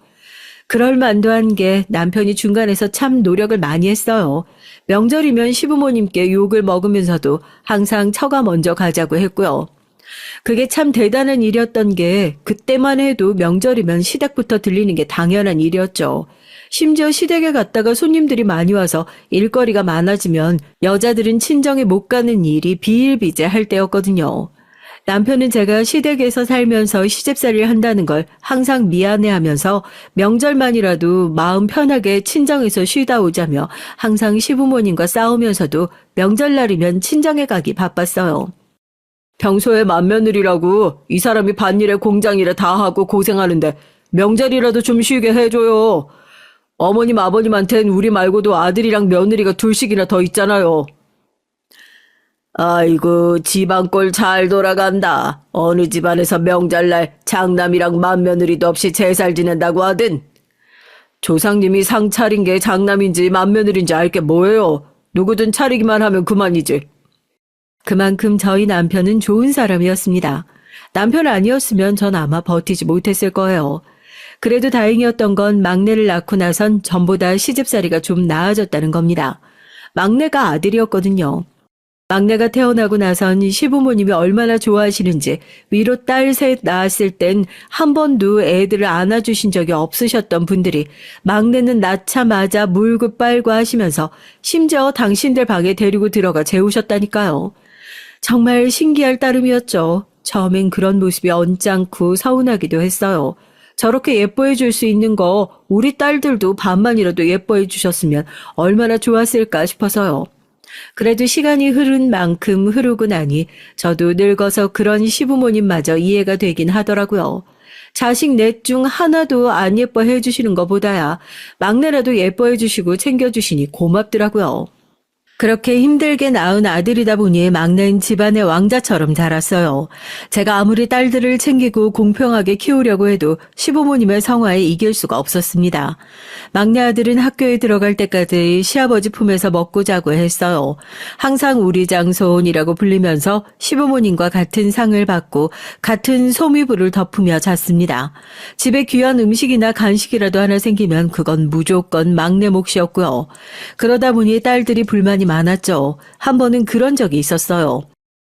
그럴 만도 한 게 남편이 중간에서 참 노력을 많이 했어요. 명절이면 시부모님께 욕을 먹으면서도 항상 처가 먼저 가자고 했고요. 그게 참 대단한 일이었던 게 그때만 해도 명절이면 시댁부터 들리는 게 당연한 일이었죠. 심지어 시댁에 갔다가 손님들이 많이 와서 일거리가 많아지면 여자들은 친정에 못 가는 일이 비일비재할 때였거든요. 남편은 제가 시댁에서 살면서 시집살이를 한다는 걸 항상 미안해하면서 명절만이라도 마음 편하게 친정에서 쉬다 오자며 항상 시부모님과 싸우면서도 명절날이면 친정에 가기 바빴어요. 평소에 맏며느리라고 이 사람이 밭일에 공장일에 다 하고 고생하는데 명절이라도 좀 쉬게 해줘요. 어머님 아버님한텐 우리 말고도 아들이랑 며느리가 둘씩이나 더 있잖아요. 아이고 집안꼴 잘 돌아간다. 어느 집안에서 명절날 장남이랑 맏며느리도 없이 제살 지낸다고 하든. 조상님이 상 차린 게 장남인지 맏며느리인지 알 게 뭐예요. 누구든 차리기만 하면 그만이지. 그만큼 저희 남편은 좋은 사람이었습니다. 남편 아니었으면 전 아마 버티지 못했을 거예요. 그래도 다행이었던 건 막내를 낳고 나선 전보다 시집살이가 좀 나아졌다는 겁니다. 막내가 아들이었거든요. 막내가 태어나고 나선 시부모님이 얼마나 좋아하시는지 위로 딸 셋 낳았을 땐 한 번도 애들을 안아주신 적이 없으셨던 분들이 막내는 낳자마자 물고 빨고 하시면서 심지어 당신들 방에 데리고 들어가 재우셨다니까요. 정말 신기할 따름이었죠. 처음엔 그런 모습이 언짢고 서운하기도 했어요. 저렇게 예뻐해 줄 수 있는 거 우리 딸들도 반만이라도 예뻐해 주셨으면 얼마나 좋았을까 싶어서요. 그래도 시간이 흐른 만큼 흐르고 나니 저도 늙어서 그런 시부모님마저 이해가 되긴 하더라고요. 자식 넷 중 하나도 안 예뻐해 주시는 것보다야 막내라도 예뻐해 주시고 챙겨주시니 고맙더라고요. 그렇게 힘들게 낳은 아들이다 보니 막내는 집안의 왕자처럼 자랐어요. 제가 아무리 딸들을 챙기고 공평하게 키우려고 해도 시부모님의 성화에 이길 수가 없었습니다. 막내 아들은 학교에 들어갈 때까지 시아버지 품에서 먹고 자고 했어요. 항상 우리 장손이라고 불리면서 시부모님과 같은 상을 받고 같은 소미불을 덮으며 잤습니다. 집에 귀한 음식이나 간식이라도 하나 생기면 그건 무조건 막내 몫이었고요. 그러다 보니 딸들이 불만이 많았죠. 한 번은 그런 적이 있었어요.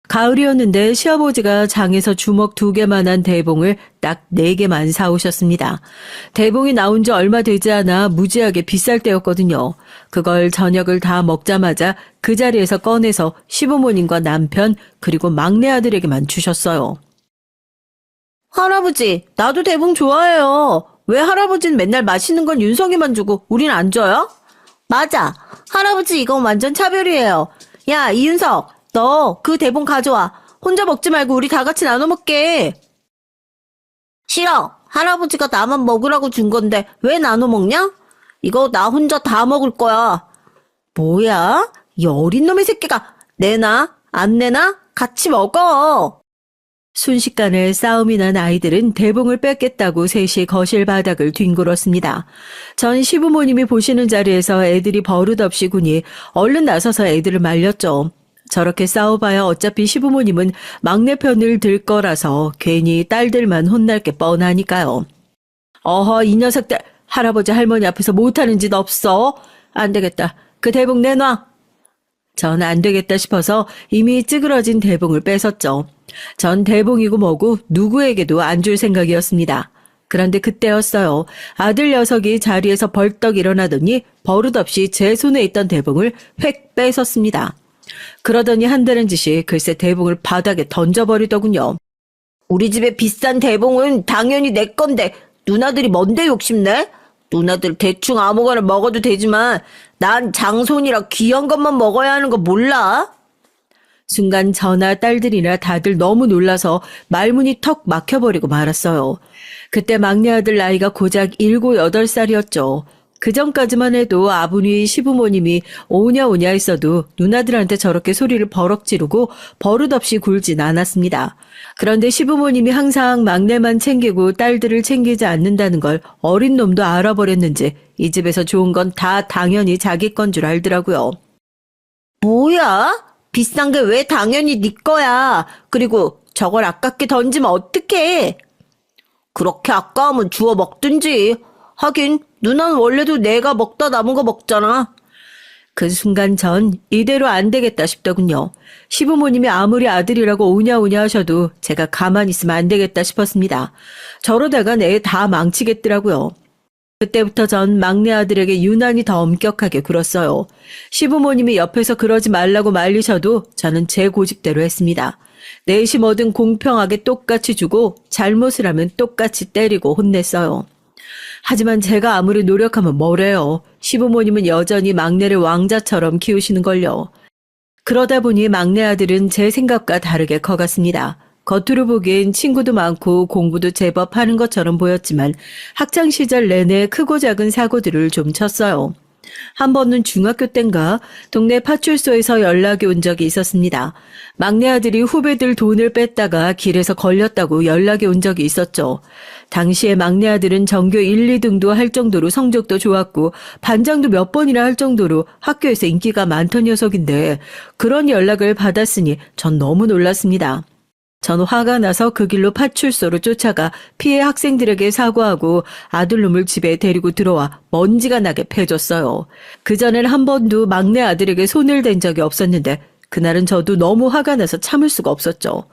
가을이었는데 시아버지가 장에서 주먹 2개만한 대봉을 딱 4개만 사오셨습니다. 대봉이 나온 지 얼마 되지 않아 무지하게 비쌀 때였거든요. 그걸 저녁을 다 먹자마자 그 자리에서 꺼내서 시부모님과 남편 그리고 막내 아들에게만 주셨어요. 할아버지, 나도 대봉 좋아해요. 왜 할아버지는 맨날 맛있는 건 윤석이만 주고 우린 안 줘요? 맞아. 할아버지 이건 완전 차별이에요. 야, 이윤석, 너 그 대봉 가져와. 혼자 먹지 말고 우리 다 같이 나눠 먹게. 싫어. 할아버지가 나만 먹으라고 준 건데 왜 나눠 먹냐? 이거 나 혼자 다 먹을 거야. 뭐야? 이 어린 놈의 새끼가 내놔? 안 내놔? 같이 먹어. 순식간에 싸움이 난 아이들은 대봉을 뺏겠다고 셋이 거실 바닥을 뒹굴었습니다. 전 시부모님이 보시는 자리에서 애들이 버릇없이 구니 얼른 나서서 애들을 말렸죠. 저렇게 싸워봐야 어차피 시부모님은 막내 편을 들 거라서 괜히 딸들만 혼날 게 뻔하니까요. 어허, 이 녀석들 할아버지 할머니 앞에서 못하는 짓 없어? 안 되겠다. 그 대봉 내놔. 전 안 되겠다 싶어서 이미 찌그러진 대봉을 뺏었죠. 전 대봉이고 뭐고 누구에게도 안 줄 생각이었습니다. 그런데 그때였어요. 아들 녀석이 자리에서 벌떡 일어나더니 버릇없이 제 손에 있던 대봉을 획 뺏었습니다. 그러더니 한다는 짓이 글쎄 대봉을 바닥에 던져버리더군요. 우리 집에 비싼 대봉은 당연히 내 건데 누나들이 뭔데 욕심내? 누나들 대충 아무거나 먹어도 되지만 난 장손이라 귀한 것만 먹어야 하는 거 몰라? 순간 저나 딸들이나 다들 너무 놀라서 말문이 턱 막혀버리고 말았어요. 그때 막내 아들 나이가 고작 7, 8살이었죠. 그 전까지만 해도 아버님 시부모님이 오냐오냐 했어도 누나들한테 저렇게 소리를 버럭 지르고 버릇없이 굴진 않았습니다. 그런데 시부모님이 항상 막내만 챙기고 딸들을 챙기지 않는다는 걸 어린 놈도 알아버렸는지 이 집에서 좋은 건 다 당연히 자기 건 줄 알더라고요. 뭐야? 비싼 게 왜 당연히 네 거야? 그리고 저걸 아깝게 던지면 어떡해? 그렇게 아까우면 주워 먹든지. 하긴 누나는 원래도 내가 먹다 남은 거 먹잖아. 그 순간 전 이대로 안 되겠다 싶더군요. 시부모님이 아무리 아들이라고 오냐오냐 하셔도 제가 가만히 있으면 안 되겠다 싶었습니다. 저러다간 애 다 망치겠더라고요. 그때부터 전 막내 아들에게 유난히 더 엄격하게 굴었어요. 시부모님이 옆에서 그러지 말라고 말리셔도 저는 제 고집대로 했습니다. 넷이 뭐든 공평하게 똑같이 주고 잘못을 하면 똑같이 때리고 혼냈어요. 하지만 제가 아무리 노력하면 뭐래요. 시부모님은 여전히 막내를 왕자처럼 키우시는걸요. 그러다 보니 막내 아들은 제 생각과 다르게 커갔습니다. 겉으로 보기엔 친구도 많고 공부도 제법 하는 것처럼 보였지만 학창시절 내내 크고 작은 사고들을 좀 쳤어요. 한 번은 중학교 땐가 동네 파출소에서 연락이 온 적이 있었습니다. 막내 아들이 후배들 돈을 뺐다가 길에서 걸렸다고 연락이 온 적이 있었죠. 당시에 막내 아들은 전교 1, 2등도 할 정도로 성적도 좋았고 반장도 몇 번이나 할 정도로 학교에서 인기가 많던 녀석인데 그런 연락을 받았으니 전 너무 놀랐습니다. 전 화가 나서 그 길로 파출소로 쫓아가 피해 학생들에게 사과하고 아들놈을 집에 데리고 들어와 먼지가 나게 패줬어요. 그전엔 한 번도 막내 아들에게 손을 댄 적이 없었는데 그날은 저도 너무 화가 나서 참을 수가 없었죠.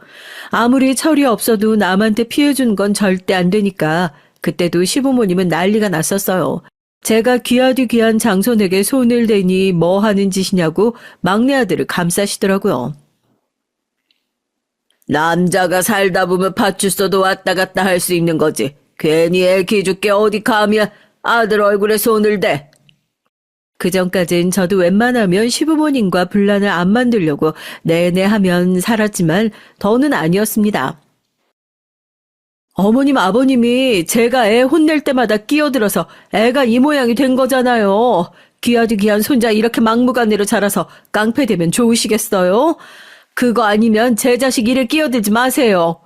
아무리 철이 없어도 남한테 피해 준 건 절대 안 되니까 그때도 시부모님은 난리가 났었어요. 제가 귀하디 귀한 장손에게 손을 대니 뭐 하는 짓이냐고 막내 아들을 감싸시더라고요. 남자가 살다 보면 파출소도 왔다 갔다 할 수 있는 거지. 괜히 애 기죽게 어디 감히 아들 얼굴에 손을 대. 그전까진 저도 웬만하면 시부모님과 분란을 안 만들려고 내내 하면 살았지만 더는 아니었습니다. 어머님 아버님이 제가 애 혼낼 때마다 끼어들어서 애가 이 모양이 된 거잖아요. 귀하디 귀한 손자 이렇게 막무가내로 자라서 깡패되면 좋으시겠어요? 그거 아니면 제 자식 일에 끼어들지 마세요.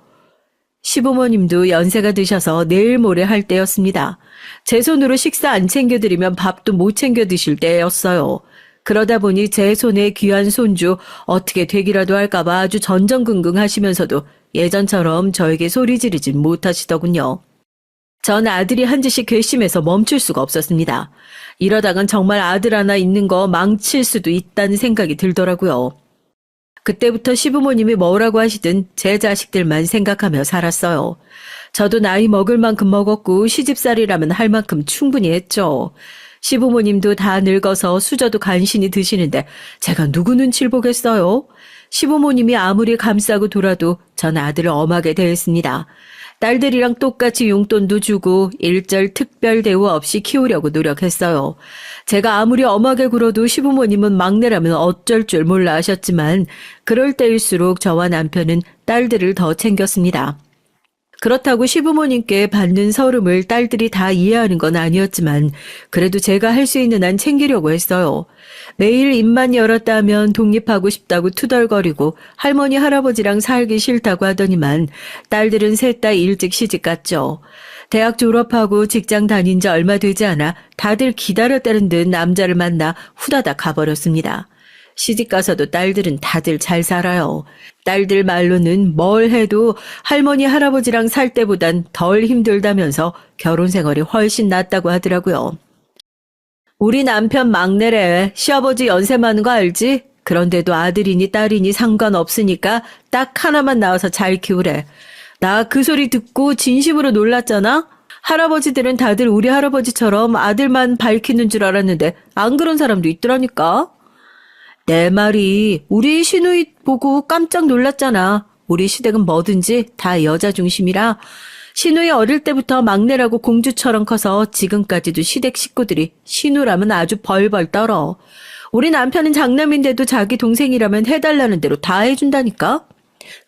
시부모님도 연세가 드셔서 내일 모레 할 때였습니다. 제 손으로 식사 안 챙겨드리면 밥도 못 챙겨 드실 때였어요. 그러다 보니 제 손에 귀한 손주 어떻게 되기라도 할까봐 아주 전전긍긍 하시면서도 예전처럼 저에게 소리 지르진 못하시더군요. 전 아들이 한 짓이 괘씸해서 멈출 수가 없었습니다. 이러다간 정말 아들 하나 있는 거 망칠 수도 있다는 생각이 들더라고요. 그때부터 시부모님이 뭐라고 하시든 제 자식들만 생각하며 살았어요. 저도 나이 먹을 만큼 먹었고 시집살이라면 할 만큼 충분히 했죠. 시부모님도 다 늙어서 수저도 간신히 드시는데 제가 누구 눈치를 보겠어요? 시부모님이 아무리 감싸고 돌아도 전 아들을 엄하게 대했습니다. 딸들이랑 똑같이 용돈도 주고 일절 특별 대우 없이 키우려고 노력했어요. 제가 아무리 엄하게 굴어도 시부모님은 막내라면 어쩔 줄 몰라 하셨지만 그럴 때일수록 저와 남편은 딸들을 더 챙겼습니다. 그렇다고 시부모님께 받는 서름을 딸들이 다 이해하는 건 아니었지만 그래도 제가 할 수 있는 한 챙기려고 했어요. 매일 입만 열었다 하면 독립하고 싶다고 투덜거리고 할머니 할아버지랑 살기 싫다고 하더니만 딸들은 셋 다 일찍 시집 갔죠. 대학 졸업하고 직장 다닌 지 얼마 되지 않아 다들 기다렸다는 듯 남자를 만나 후다닥 가버렸습니다. 시집가서도 딸들은 다들 잘 살아요. 딸들 말로는 뭘 해도 할머니 할아버지랑 살 때보단 덜 힘들다면서 결혼 생활이 훨씬 낫다고 하더라고요. 우리 남편 막내래. 시아버지 연세 많은 거 알지? 그런데도 아들이니 딸이니 상관없으니까 딱 하나만 낳아서 잘 키우래. 나 그 소리 듣고 진심으로 놀랐잖아? 할아버지들은 다들 우리 할아버지처럼 아들만 밝히는 줄 알았는데 안 그런 사람도 있더라니까. 내 말이 우리 시누이 보고 깜짝 놀랐잖아. 우리 시댁은 뭐든지 다 여자 중심이라 시누이 어릴 때부터 막내라고 공주처럼 커서 지금까지도 시댁 식구들이 시누라면 아주 벌벌 떨어. 우리 남편은 장남인데도 자기 동생이라면 해달라는 대로 다 해준다니까.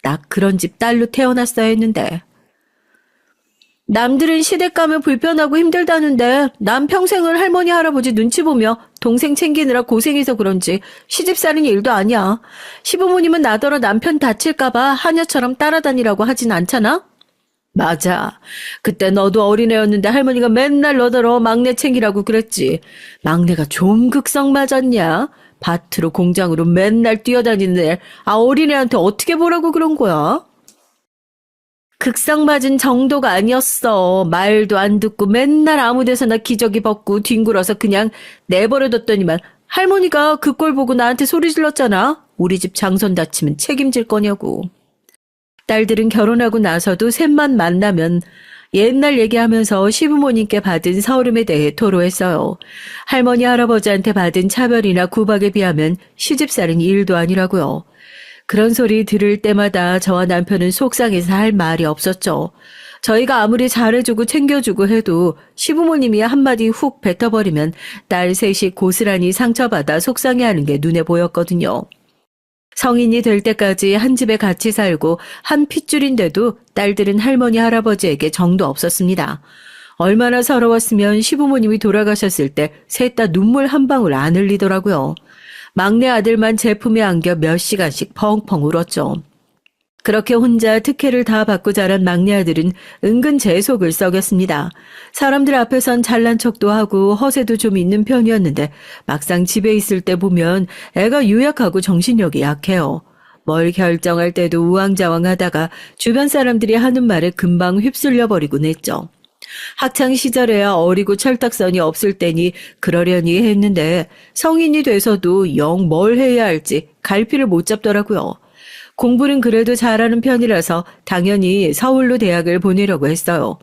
나 그런 집 딸로 태어났어야 했는데. 남들은 시댁 가면 불편하고 힘들다는데 난 평생을 할머니 할아버지 눈치 보며 동생 챙기느라 고생해서 그런지 시집살인 일도 아니야. 시부모님은 나더러 남편 다칠까봐 하녀처럼 따라다니라고 하진 않잖아? 맞아. 그때 너도 어린애였는데 할머니가 맨날 너더러 막내 챙기라고 그랬지. 막내가 좀 극성 맞았냐? 밭으로 공장으로 맨날 뛰어다니는 애, 어린애한테 어떻게 보라고 그런 거야? 극성 맞은 정도가 아니었어. 말도 안 듣고 맨날 아무 데서나 기저귀 벗고 뒹굴어서 그냥 내버려뒀더니만 할머니가 그 꼴 보고 나한테 소리 질렀잖아. 우리 집 장손 다치면 책임질 거냐고. 딸들은 결혼하고 나서도 셋만 만나면 옛날 얘기하면서 시부모님께 받은 서름에 대해 토로했어요. 할머니 할아버지한테 받은 차별이나 구박에 비하면 시집살인 일도 아니라고요. 그런 소리 들을 때마다 저와 남편은 속상해서 할 말이 없었죠. 저희가 아무리 잘해주고 챙겨주고 해도 시부모님이 한마디 훅 뱉어버리면 딸 셋이 고스란히 상처받아 속상해하는 게 눈에 보였거든요. 성인이 될 때까지 한 집에 같이 살고 한 핏줄인데도 딸들은 할머니 할아버지에게 정도 없었습니다. 얼마나 서러웠으면 시부모님이 돌아가셨을 때 셋 다 눈물 한 방울 안 흘리더라고요. 막내 아들만 제품에 안겨 몇 시간씩 펑펑 울었죠. 그렇게 혼자 특혜를 다 받고 자란 막내 아들은 은근 제 속을 썩였습니다. 사람들 앞에선 잘난 척도 하고 허세도 좀 있는 편이었는데 막상 집에 있을 때 보면 애가 유약하고 정신력이 약해요. 뭘 결정할 때도 우왕좌왕하다가 주변 사람들이 하는 말에 금방 휩쓸려 버리곤 했죠. 학창 시절에야 어리고 철딱선이 없을 때니 그러려니 했는데 성인이 돼서도 영 뭘 해야 할지 갈피를 못 잡더라고요. 공부는 그래도 잘하는 편이라서 당연히 서울로 대학을 보내려고 했어요.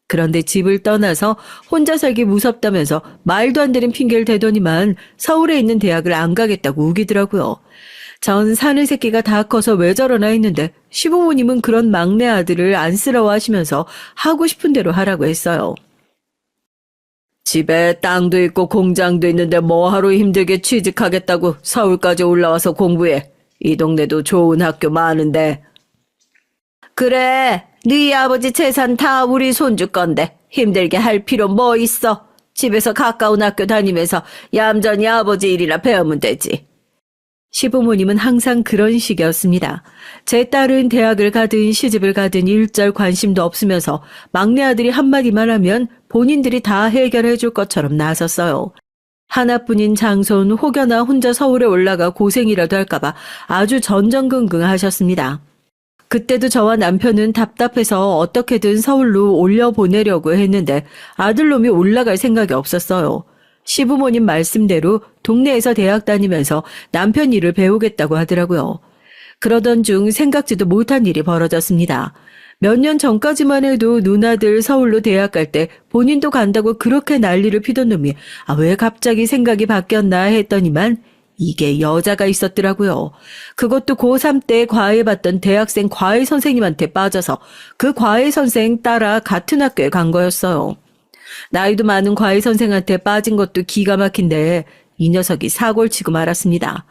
그런데 집을 떠나서 혼자 살기 무섭다면서 말도 안 되는 핑계를 대더니만 서울에 있는 대학을 안 가겠다고 우기더라고요. 전 사는 새끼가 다 커서 왜 저러나 했는데 시부모님은 그런 막내 아들을 안쓰러워하시면서 하고 싶은 대로 하라고 했어요. 집에 땅도 있고 공장도 있는데 뭐하러 힘들게 취직하겠다고 서울까지 올라와서 공부해. 이 동네도 좋은 학교 많은데. 그래, 네 아버지 재산 다 우리 손주 건데 힘들게 할 필요 뭐 있어. 집에서 가까운 학교 다니면서 얌전히 아버지 일이나 배우면 되지. 시부모님은 항상 그런 식이었습니다. 제 딸은 대학을 가든 시집을 가든 일절 관심도 없으면서 막내 아들이 한마디만 하면 본인들이 다 해결해 줄 것처럼 나섰어요. 하나뿐인 장손 혹여나 혼자 서울에 올라가 고생이라도 할까봐 아주 전전긍긍 하셨습니다. 그때도 저와 남편은 답답해서 어떻게든 서울로 올려보내려고 했는데 아들놈이 올라갈 생각이 없었어요. 시부모님 말씀대로 동네에서 대학 다니면서 남편 일을 배우겠다고 하더라고요. 그러던 중 생각지도 못한 일이 벌어졌습니다. 몇 년 전까지만 해도 누나들 서울로 대학 갈 때 본인도 간다고 그렇게 난리를 피던 놈이 왜 갑자기 생각이 바뀌었나 했더니만 이게 여자가 있었더라고요. 그것도 고3 때 과외받던 대학생 과외 선생님한테 빠져서 그 과외 선생 따라 같은 학교에 간 거였어요. 나이도 많은 과외 선생한테 빠진 것도 기가 막힌데 이 녀석이 사고를 치고 말았습니다.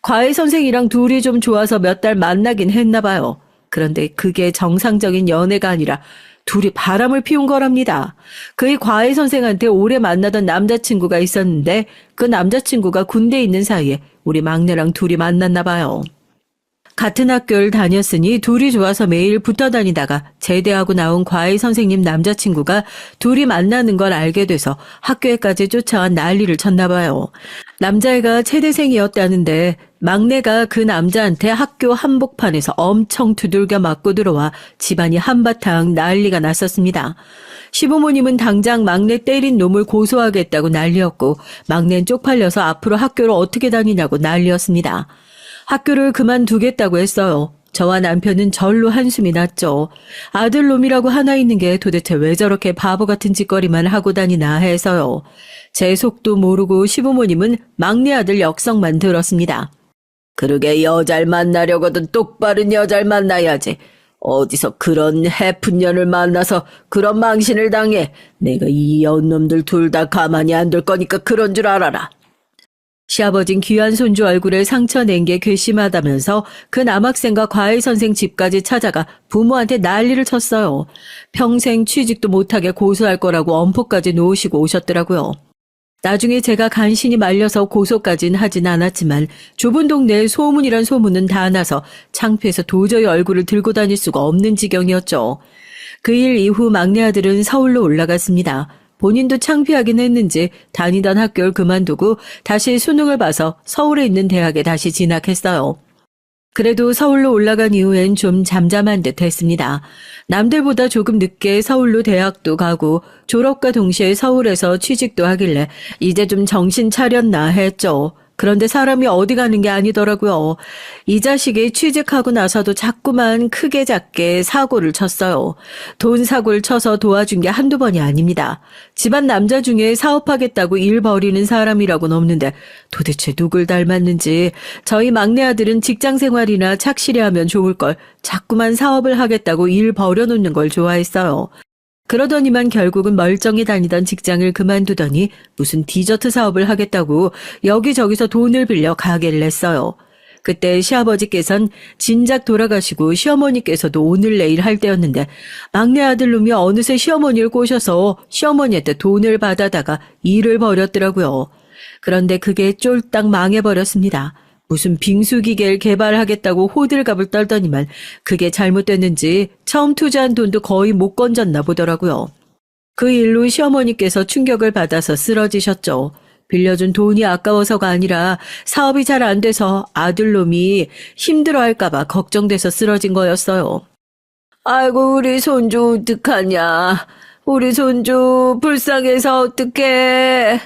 과외 선생이랑 둘이 좀 좋아서 몇 달 만나긴 했나 봐요. 그런데 그게 정상적인 연애가 아니라 둘이 바람을 피운 거랍니다. 그의 과외 선생한테 오래 만나던 남자친구가 있었는데 그 남자친구가 군대에 있는 사이에 우리 막내랑 둘이 만났나 봐요. 같은 학교를 다녔으니 둘이 좋아서 매일 붙어 다니다가 제대하고 나온 과외 선생님 남자친구가 둘이 만나는 걸 알게 돼서 학교에까지 쫓아와 난리를 쳤나 봐요. 남자애가 체대생이었다는데 막내가 그 남자한테 학교 한복판에서 엄청 두들겨 맞고 들어와 집안이 한바탕 난리가 났었습니다. 시부모님은 당장 막내 때린 놈을 고소하겠다고 난리였고 막내는 쪽팔려서 앞으로 학교를 어떻게 다니냐고 난리였습니다. 학교를 그만두겠다고 했어요. 저와 남편은 절로 한숨이 났죠. 아들놈이라고 하나 있는 게 도대체 왜 저렇게 바보 같은 짓거리만 하고 다니나 해서요. 제 속도 모르고 시부모님은 막내 아들 역성만 들었습니다. 그러게 여잘 만나려거든 똑바른 여잘 만나야지. 어디서 그런 해픈 년을 만나서 그런 망신을 당해. 내가 이 연놈들 둘 다 가만히 안 둘 거니까 그런 줄 알아라. 시아버진 귀한 손주 얼굴에 상처 낸 게 괘씸하다면서 그 남학생과 과외 선생 집까지 찾아가 부모한테 난리를 쳤어요. 평생 취직도 못하게 고소할 거라고 엄포까지 놓으시고 오셨더라고요. 나중에 제가 간신히 말려서 고소까진 하진 않았지만 좁은 동네에 소문이란 소문은 다 나서 창피해서 도저히 얼굴을 들고 다닐 수가 없는 지경이었죠. 그 일 이후 막내 아들은 서울로 올라갔습니다. 본인도 창피하긴 했는지 다니던 학교를 그만두고 다시 수능을 봐서 서울에 있는 대학에 다시 진학했어요. 그래도 서울로 올라간 이후엔 좀 잠잠한 듯 했습니다. 남들보다 조금 늦게 서울로 대학도 가고 졸업과 동시에 서울에서 취직도 하길래 이제 좀 정신 차렸나 했죠. 그런데 사람이 어디 가는 게 아니더라고요. 이 자식이 취직하고 나서도 자꾸만 크게 작게 사고를 쳤어요. 돈 사고를 쳐서 도와준 게 한두 번이 아닙니다. 집안 남자 중에 사업하겠다고 일 벌이는 사람이라고는 없는데 도대체 누굴 닮았는지 저희 막내 아들은 직장 생활이나 착실히 하면 좋을 걸 자꾸만 사업을 하겠다고 일 벌여놓는 걸 좋아했어요. 그러더니만 결국은 멀쩡히 다니던 직장을 그만두더니 무슨 디저트 사업을 하겠다고 여기저기서 돈을 빌려 가게를 냈어요. 그때 시아버지께선 진작 돌아가시고 시어머니께서도 오늘 내일 할 때였는데 막내 아들놈이 어느새 시어머니를 꼬셔서 시어머니한테 돈을 받아다가 일을 벌였더라고요. 그런데 그게 쫄딱 망해버렸습니다. 무슨 빙수기계를 개발하겠다고 호들갑을 떨더니만 그게 잘못됐는지 처음 투자한 돈도 거의 못 건졌나 보더라고요. 그 일로 시어머니께서 충격을 받아서 쓰러지셨죠. 빌려준 돈이 아까워서가 아니라 사업이 잘 안 돼서 아들놈이 힘들어할까봐 걱정돼서 쓰러진 거였어요. 아이고 우리 손주 어떡하냐. 우리 손주 불쌍해서 어떡해.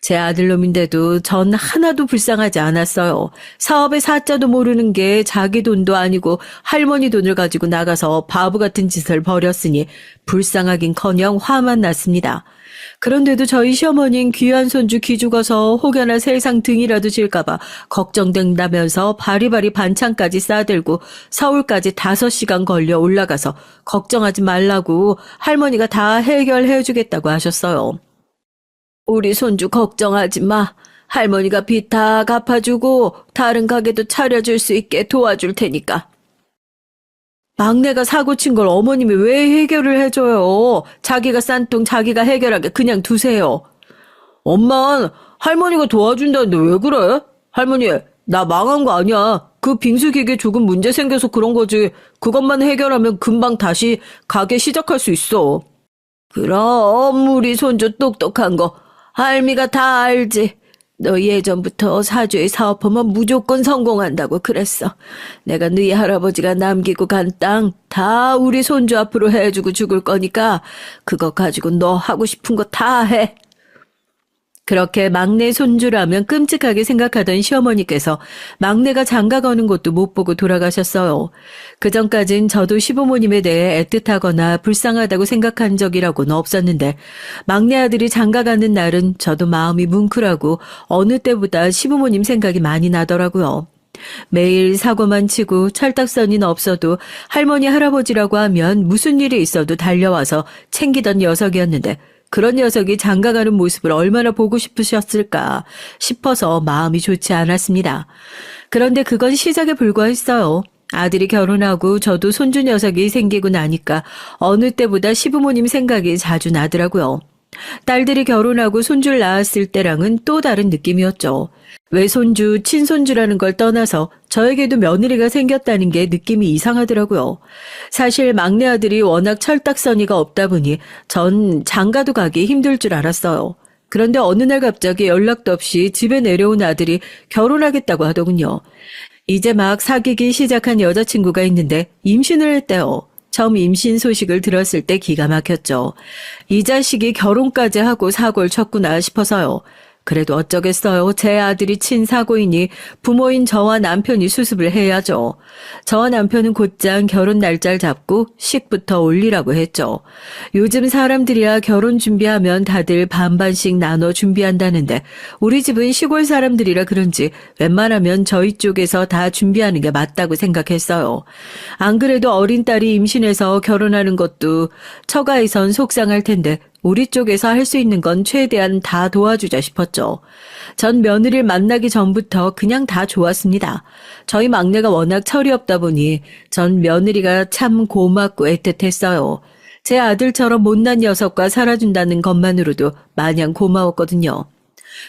제 아들놈인데도 전 하나도 불쌍하지 않았어요. 사업의 사자도 모르는 게 자기 돈도 아니고 할머니 돈을 가지고 나가서 바보 같은 짓을 벌였으니 불쌍하긴커녕 화만 났습니다. 그런데도 저희 시어머니는 귀한 손주 기죽어서 혹여나 세상 등이라도 질까봐 걱정된다면서 바리바리 반찬까지 싸들고 서울까지 5시간 걸려 올라가서 걱정하지 말라고 할머니가 다 해결해주겠다고 하셨어요. 우리 손주 걱정하지 마. 할머니가 빚 다 갚아주고 다른 가게도 차려줄 수 있게 도와줄 테니까. 막내가 사고 친 걸 어머님이 왜 해결을 해줘요? 자기가 싼 똥 자기가 해결하게 그냥 두세요. 엄만 할머니가 도와준다는데 왜 그래? 할머니 나 망한 거 아니야. 그 빙수기계 조금 문제 생겨서 그런 거지. 그것만 해결하면 금방 다시 가게 시작할 수 있어. 그럼 우리 손주 똑똑한 거 할미가 다 알지. 너 예전부터 사주에 사업하면 무조건 성공한다고 그랬어. 내가 너희 할아버지가 남기고 간 땅 다 우리 손주 앞으로 해주고 죽을 거니까 그거 가지고 너 하고 싶은 거 다 해. 그렇게 막내 손주라면 끔찍하게 생각하던 시어머니께서 막내가 장가 가는 것도 못 보고 돌아가셨어요. 그전까진 저도 시부모님에 대해 애틋하거나 불쌍하다고 생각한 적이라고는 없었는데 막내 아들이 장가 가는 날은 저도 마음이 뭉클하고 어느 때보다 시부모님 생각이 많이 나더라고요. 매일 사고만 치고 철딱서니는 없어도 할머니 할아버지라고 하면 무슨 일이 있어도 달려와서 챙기던 녀석이었는데 그런 녀석이 장가가는 모습을 얼마나 보고 싶으셨을까 싶어서 마음이 좋지 않았습니다. 그런데 그건 시작에 불과했어요. 아들이 결혼하고 저도 손주 녀석이 생기고 나니까 어느 때보다 시부모님 생각이 자주 나더라고요. 딸들이 결혼하고 손주를 낳았을 때랑은 또 다른 느낌이었죠. 외손주, 친손주라는 걸 떠나서 저에게도 며느리가 생겼다는 게 느낌이 이상하더라고요. 사실 막내 아들이 워낙 철딱서니가 없다 보니 전 장가도 가기 힘들 줄 알았어요. 그런데 어느 날 갑자기 연락도 없이 집에 내려온 아들이 결혼하겠다고 하더군요. 이제 막 사귀기 시작한 여자친구가 있는데 임신을 했대요. 처음 임신 소식을 들었을 때 기가 막혔죠. 이 자식이 결혼까지 하고 사고를 쳤구나 싶어서요. 그래도 어쩌겠어요. 제 아들이 친사고이니 부모인 저와 남편이 수습을 해야죠. 저와 남편은 곧장 결혼 날짜를 잡고 식부터 올리라고 했죠. 요즘 사람들이야 결혼 준비하면 다들 반반씩 나눠 준비한다는데 우리 집은 시골 사람들이라 그런지 웬만하면 저희 쪽에서 다 준비하는 게 맞다고 생각했어요. 안 그래도 어린 딸이 임신해서 결혼하는 것도 처가에선 속상할 텐데 우리 쪽에서 할 수 있는 건 최대한 다 도와주자 싶었죠. 전 며느리를 만나기 전부터 그냥 다 좋았습니다. 저희 막내가 워낙 철이 없다 보니 전 며느리가 참 고맙고 애틋했어요. 제 아들처럼 못난 녀석과 살아준다는 것만으로도 마냥 고마웠거든요.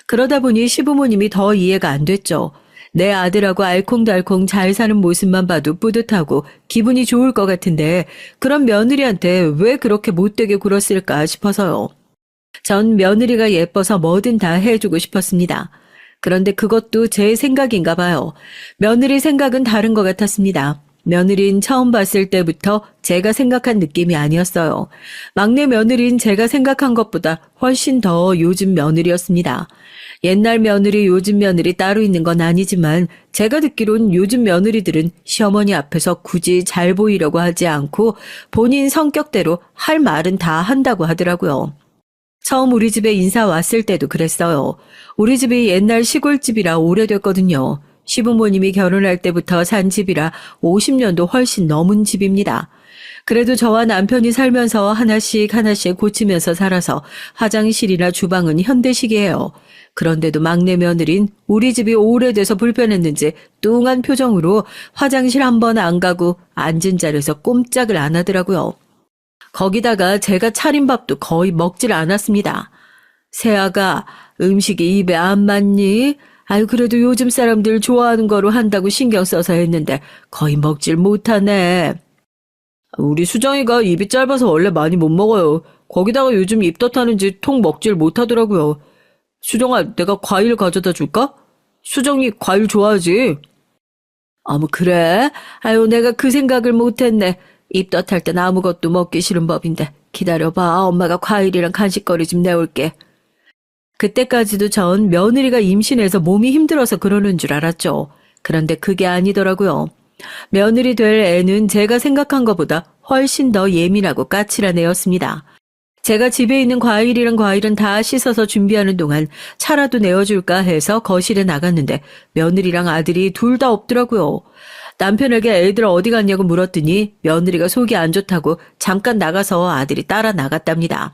그러다 보니 시부모님이 더 이해가 안 됐죠. 내 아들하고 알콩달콩 잘 사는 모습만 봐도 뿌듯하고 기분이 좋을 것 같은데 그런 며느리한테 왜 그렇게 못되게 굴었을까 싶어서요. 전 며느리가 예뻐서 뭐든 다 해주고 싶었습니다. 그런데 그것도 제 생각인가 봐요. 며느리 생각은 다른 것 같았습니다. 며느린 처음 봤을 때부터 제가 생각한 느낌이 아니었어요. 막내 며느린 제가 생각한 것보다 훨씬 더 요즘 며느리였습니다. 옛날 며느리, 요즘 며느리 따로 있는 건 아니지만 제가 듣기론 요즘 며느리들은 시어머니 앞에서 굳이 잘 보이려고 하지 않고 본인 성격대로 할 말은 다 한다고 하더라고요. 처음 우리 집에 인사 왔을 때도 그랬어요. 우리 집이 옛날 시골집이라 오래됐거든요. 시부모님이 결혼할 때부터 산 집이라 50년도 훨씬 넘은 집입니다. 그래도 저와 남편이 살면서 하나씩 고치면서 살아서 화장실이나 주방은 현대식이에요. 그런데도 막내 며느린 우리 집이 오래돼서 불편했는지 뚱한 표정으로 화장실 한 번 안 가고 앉은 자리에서 꼼짝을 안 하더라고요. 거기다가 제가 차린 밥도 거의 먹질 않았습니다. 새아가 음식이 입에 안 맞니? 아유 그래도 요즘 사람들 좋아하는 거로 한다고 신경 써서 했는데 거의 먹질 못하네. 우리 수정이가 입이 짧아서 원래 많이 못 먹어요. 거기다가 요즘 입 덧하는지 통 먹질 못하더라고요. 수정아, 내가 과일 가져다 줄까? 수정이 과일 좋아하지? 어머, 그래? 아유, 내가 그 생각을 못했네. 입 덧할 땐 아무것도 먹기 싫은 법인데. 기다려봐. 엄마가 과일이랑 간식거리 좀 내올게. 그때까지도 전 며느리가 임신해서 몸이 힘들어서 그러는 줄 알았죠. 그런데 그게 아니더라고요. 며느리 될 애는 제가 생각한 것보다 훨씬 더 예민하고 까칠한 애였습니다. 제가 집에 있는 과일은 다 씻어서 준비하는 동안 차라도 내어줄까 해서 거실에 나갔는데 며느리랑 아들이 둘 다 없더라고요. 남편에게 애들 어디 갔냐고 물었더니 며느리가 속이 안 좋다고 잠깐 나가서 아들이 따라 나갔답니다.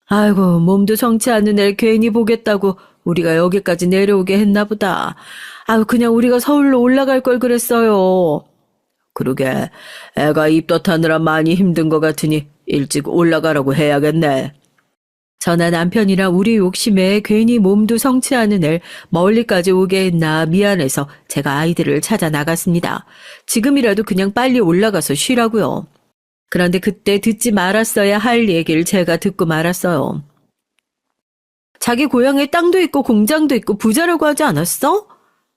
아이고 몸도 성치 않는 애를 괜히 보겠다고 우리가 여기까지 내려오게 했나 보다. 아유 그냥 우리가 서울로 올라갈 걸 그랬어요. 그러게 애가 입덧하느라 많이 힘든 것 같으니 일찍 올라가라고 해야겠네. 저나 남편이랑 우리 욕심에 괜히 몸도 성치 않은 애 멀리까지 오게 했나 미안해서 제가 아이들을 찾아 나갔습니다. 지금이라도 그냥 빨리 올라가서 쉬라고요. 그런데 그때 듣지 말았어야 할 얘기를 제가 듣고 말았어요. 자기 고향에 땅도 있고 공장도 있고 부자라고 하지 않았어?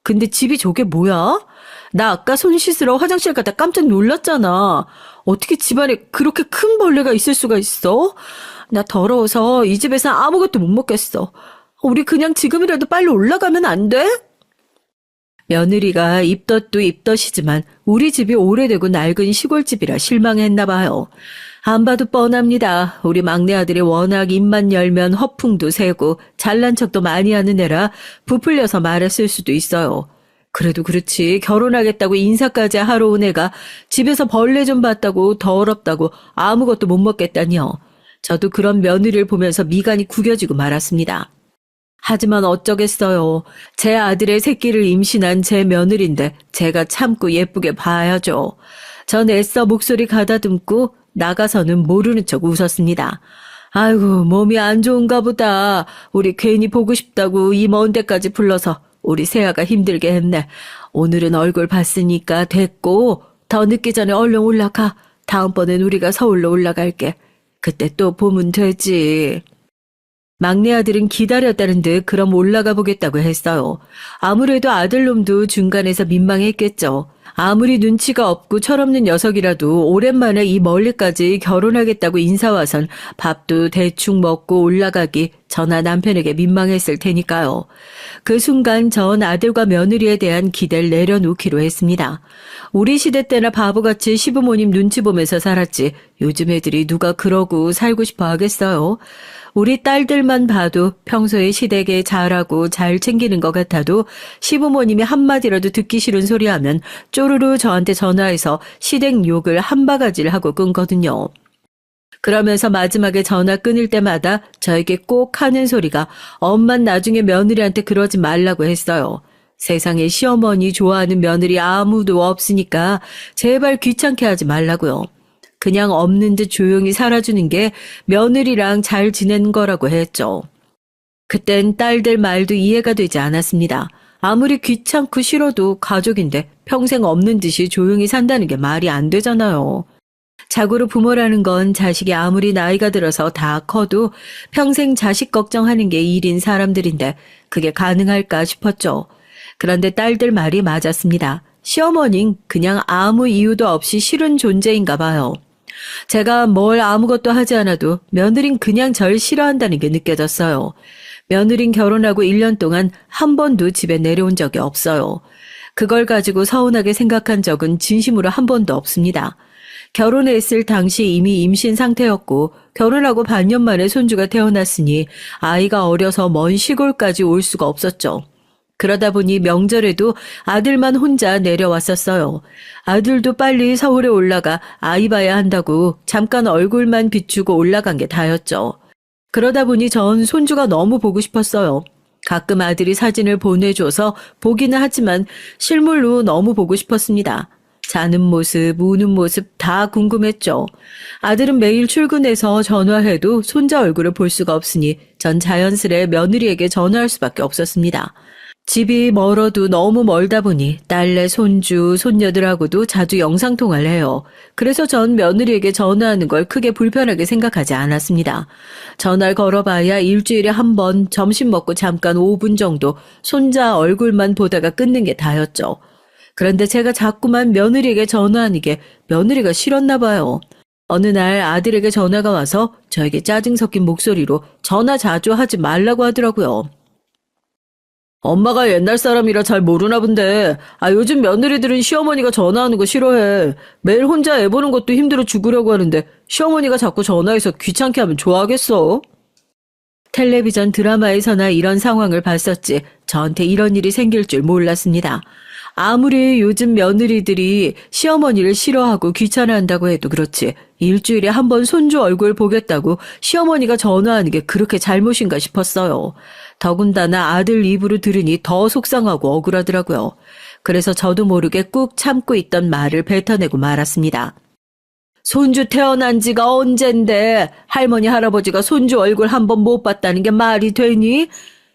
근데 집이 저게 뭐야? 나 아까 손 씻으러 화장실 갔다 깜짝 놀랐잖아. 어떻게 집안에 그렇게 큰 벌레가 있을 수가 있어? 나 더러워서 이 집에서 아무것도 못 먹겠어. 우리 그냥 지금이라도 빨리 올라가면 안 돼? 며느리가 입덧도 입덧이지만 우리 집이 오래되고 낡은 시골집이라 실망했나 봐요. 안 봐도 뻔합니다. 우리 막내 아들이 워낙 입만 열면 허풍도 세고 잘난 척도 많이 하는 애라 부풀려서 말했을 수도 있어요. 그래도 그렇지 결혼하겠다고 인사까지 하러 온 애가 집에서 벌레 좀 봤다고 더럽다고 아무것도 못 먹겠다니요. 저도 그런 며느리를 보면서 미간이 구겨지고 말았습니다. 하지만 어쩌겠어요. 제 아들의 새끼를 임신한 제 며느리인데 제가 참고 예쁘게 봐야죠. 전 애써 목소리 가다듬고 나가서는 모르는 척 웃었습니다. 아이고, 몸이 안 좋은가 보다. 우리 괜히 보고 싶다고 이 먼 데까지 불러서 우리 세아가 힘들게 했네. 오늘은 얼굴 봤으니까 됐고 더 늦기 전에 얼른 올라가. 다음번엔 우리가 서울로 올라갈게. 그때 또 보면 되지. 막내 아들은 기다렸다는 듯 그럼 올라가 보겠다고 했어요. 아무래도 아들놈도 중간에서 민망했겠죠. 아무리 눈치가 없고 철없는 녀석이라도 오랜만에 이 멀리까지 결혼하겠다고 인사와선 밥도 대충 먹고 올라가기 저나 남편에게 민망했을 테니까요. 그 순간 전 아들과 며느리에 대한 기대를 내려놓기로 했습니다. 우리 시대 때나 바보같이 시부모님 눈치 보면서 살았지 요즘 애들이 누가 그러고 살고 싶어 하겠어요. 우리 딸들만 봐도 평소에 시댁에 잘하고 잘 챙기는 것 같아도 시부모님이 한마디라도 듣기 싫은 소리 하면 쪼르르 저한테 전화해서 시댁 욕을 한 바가지를 하고 끊거든요. 그러면서 마지막에 전화 끊을 때마다 저에게 꼭 하는 소리가 엄만 나중에 며느리한테 그러지 말라고 했어요. 세상에 시어머니 좋아하는 며느리 아무도 없으니까 제발 귀찮게 하지 말라고요. 그냥 없는 듯 조용히 살아주는 게 며느리랑 잘 지내는 거라고 했죠. 그땐 딸들 말도 이해가 되지 않았습니다. 아무리 귀찮고 싫어도 가족인데 평생 없는 듯이 조용히 산다는 게 말이 안 되잖아요. 자고로 부모라는 건 자식이 아무리 나이가 들어서 다 커도 평생 자식 걱정하는 게 일인 사람들인데 그게 가능할까 싶었죠. 그런데 딸들 말이 맞았습니다. 시어머니는 그냥 아무 이유도 없이 싫은 존재인가 봐요. 제가 뭘 아무것도 하지 않아도 며느린 그냥 절 싫어한다는 게 느껴졌어요. 며느린 결혼하고 1년 동안 한 번도 집에 내려온 적이 없어요. 그걸 가지고 서운하게 생각한 적은 진심으로 한 번도 없습니다. 결혼했을 당시 이미 임신 상태였고 결혼하고 반년 만에 손주가 태어났으니 아이가 어려서 먼 시골까지 올 수가 없었죠. 그러다 보니 명절에도 아들만 혼자 내려왔었어요. 아들도 빨리 서울에 올라가 아이 봐야 한다고 잠깐 얼굴만 비추고 올라간 게 다였죠. 그러다 보니 전 손주가 너무 보고 싶었어요. 가끔 아들이 사진을 보내줘서 보기는 하지만 실물로 너무 보고 싶었습니다. 자는 모습, 우는 모습 다 궁금했죠. 아들은 매일 출근해서 전화해도 손자 얼굴을 볼 수가 없으니 전 자연스레 며느리에게 전화할 수밖에 없었습니다. 집이 멀어도 너무 멀다 보니 딸내 손주, 손녀들하고도 자주 영상통화를 해요. 그래서 전 며느리에게 전화하는 걸 크게 불편하게 생각하지 않았습니다. 전화를 걸어봐야 일주일에 한 번 점심 먹고 잠깐 5분 정도 손자 얼굴만 보다가 끊는 게 다였죠. 그런데 제가 자꾸만 며느리에게 전화하는 게 며느리가 싫었나 봐요. 어느 날 아들에게 전화가 와서 저에게 짜증 섞인 목소리로 전화 자주 하지 말라고 하더라고요. 엄마가 옛날 사람이라 잘 모르나 본데 요즘 며느리들은 시어머니가 전화하는 거 싫어해. 매일 혼자 애 보는 것도 힘들어 죽으려고 하는데 시어머니가 자꾸 전화해서 귀찮게 하면 좋아하겠어? 텔레비전 드라마에서나 이런 상황을 봤었지 저한테 이런 일이 생길 줄 몰랐습니다. 아무리 요즘 며느리들이 시어머니를 싫어하고 귀찮아한다고 해도 그렇지 일주일에 한 번 손주 얼굴 보겠다고 시어머니가 전화하는 게 그렇게 잘못인가 싶었어요. 더군다나 아들 입으로 들으니 더 속상하고 억울하더라고요. 그래서 저도 모르게 꾹 참고 있던 말을 뱉어내고 말았습니다. 손주 태어난 지가 언젠데 할머니 할아버지가 손주 얼굴 한 번 못 봤다는 게 말이 되니?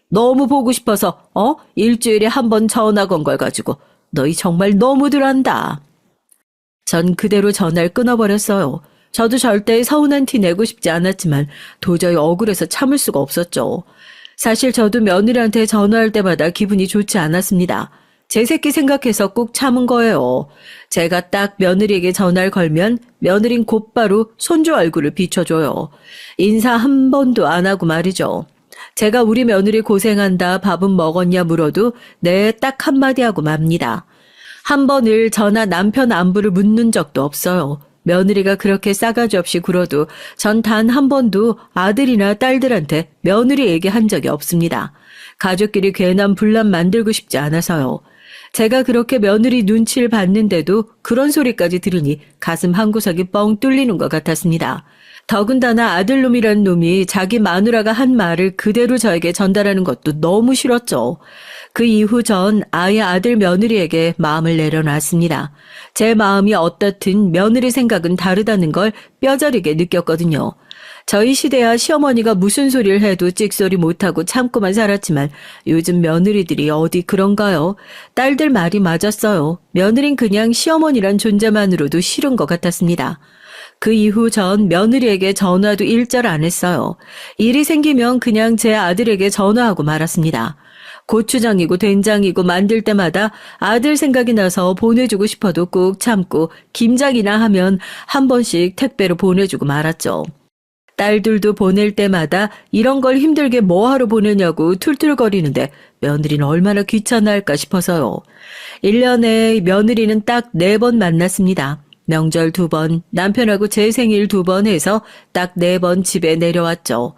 너무 보고 싶어서 일주일에 한 번 전화 건 걸 가지고 너희 정말 너무들 한다. 전 그대로 전화를 끊어버렸어요. 저도 절대 서운한 티 내고 싶지 않았지만 도저히 억울해서 참을 수가 없었죠. 사실 저도 며느리한테 전화할 때마다 기분이 좋지 않았습니다. 제 새끼 생각해서 꾹 참은 거예요. 제가 딱 며느리에게 전화를 걸면 며느린 곧바로 손주 얼굴을 비춰줘요. 인사 한 번도 안 하고 말이죠. 제가 우리 며느리 고생한다 밥은 먹었냐 물어도 네 딱 한마디 하고 맙니다. 한 번을 저나 남편 안부를 묻는 적도 없어요. 며느리가 그렇게 싸가지 없이 굴어도 전 단 한 번도 아들이나 딸들한테 며느리 얘기한 적이 없습니다. 가족끼리 괜한 분란 만들고 싶지 않아서요. 제가 그렇게 며느리 눈치를 봤는데도 그런 소리까지 들으니 가슴 한구석이 뻥 뚫리는 것 같았습니다. 더군다나 아들놈이란 놈이 자기 마누라가 한 말을 그대로 저에게 전달하는 것도 너무 싫었죠. 그 이후 전 아예 아들 며느리에게 마음을 내려놨습니다. 제 마음이 어떻든 며느리 생각은 다르다는 걸 뼈저리게 느꼈거든요. 저희 시대야 시어머니가 무슨 소리를 해도 찍소리 못하고 참고만 살았지만 요즘 며느리들이 어디 그런가요? 딸들 말이 맞았어요. 며느린 그냥 시어머니란 존재만으로도 싫은 것 같았습니다. 그 이후 전 며느리에게 전화도 일절 안 했어요. 일이 생기면 그냥 제 아들에게 전화하고 말았습니다. 고추장이고 된장이고 만들 때마다 아들 생각이 나서 보내주고 싶어도 꾹 참고 김장이나 하면 한 번씩 택배로 보내주고 말았죠. 딸들도 보낼 때마다 이런 걸 힘들게 뭐하러 보내냐고 툴툴거리는데 며느리는 얼마나 귀찮아할까 싶어서요. 1년에 며느리는 딱 4번 만났습니다. 명절 2번, 남편하고 제 생일 2번 해서 딱 4번 집에 내려왔죠.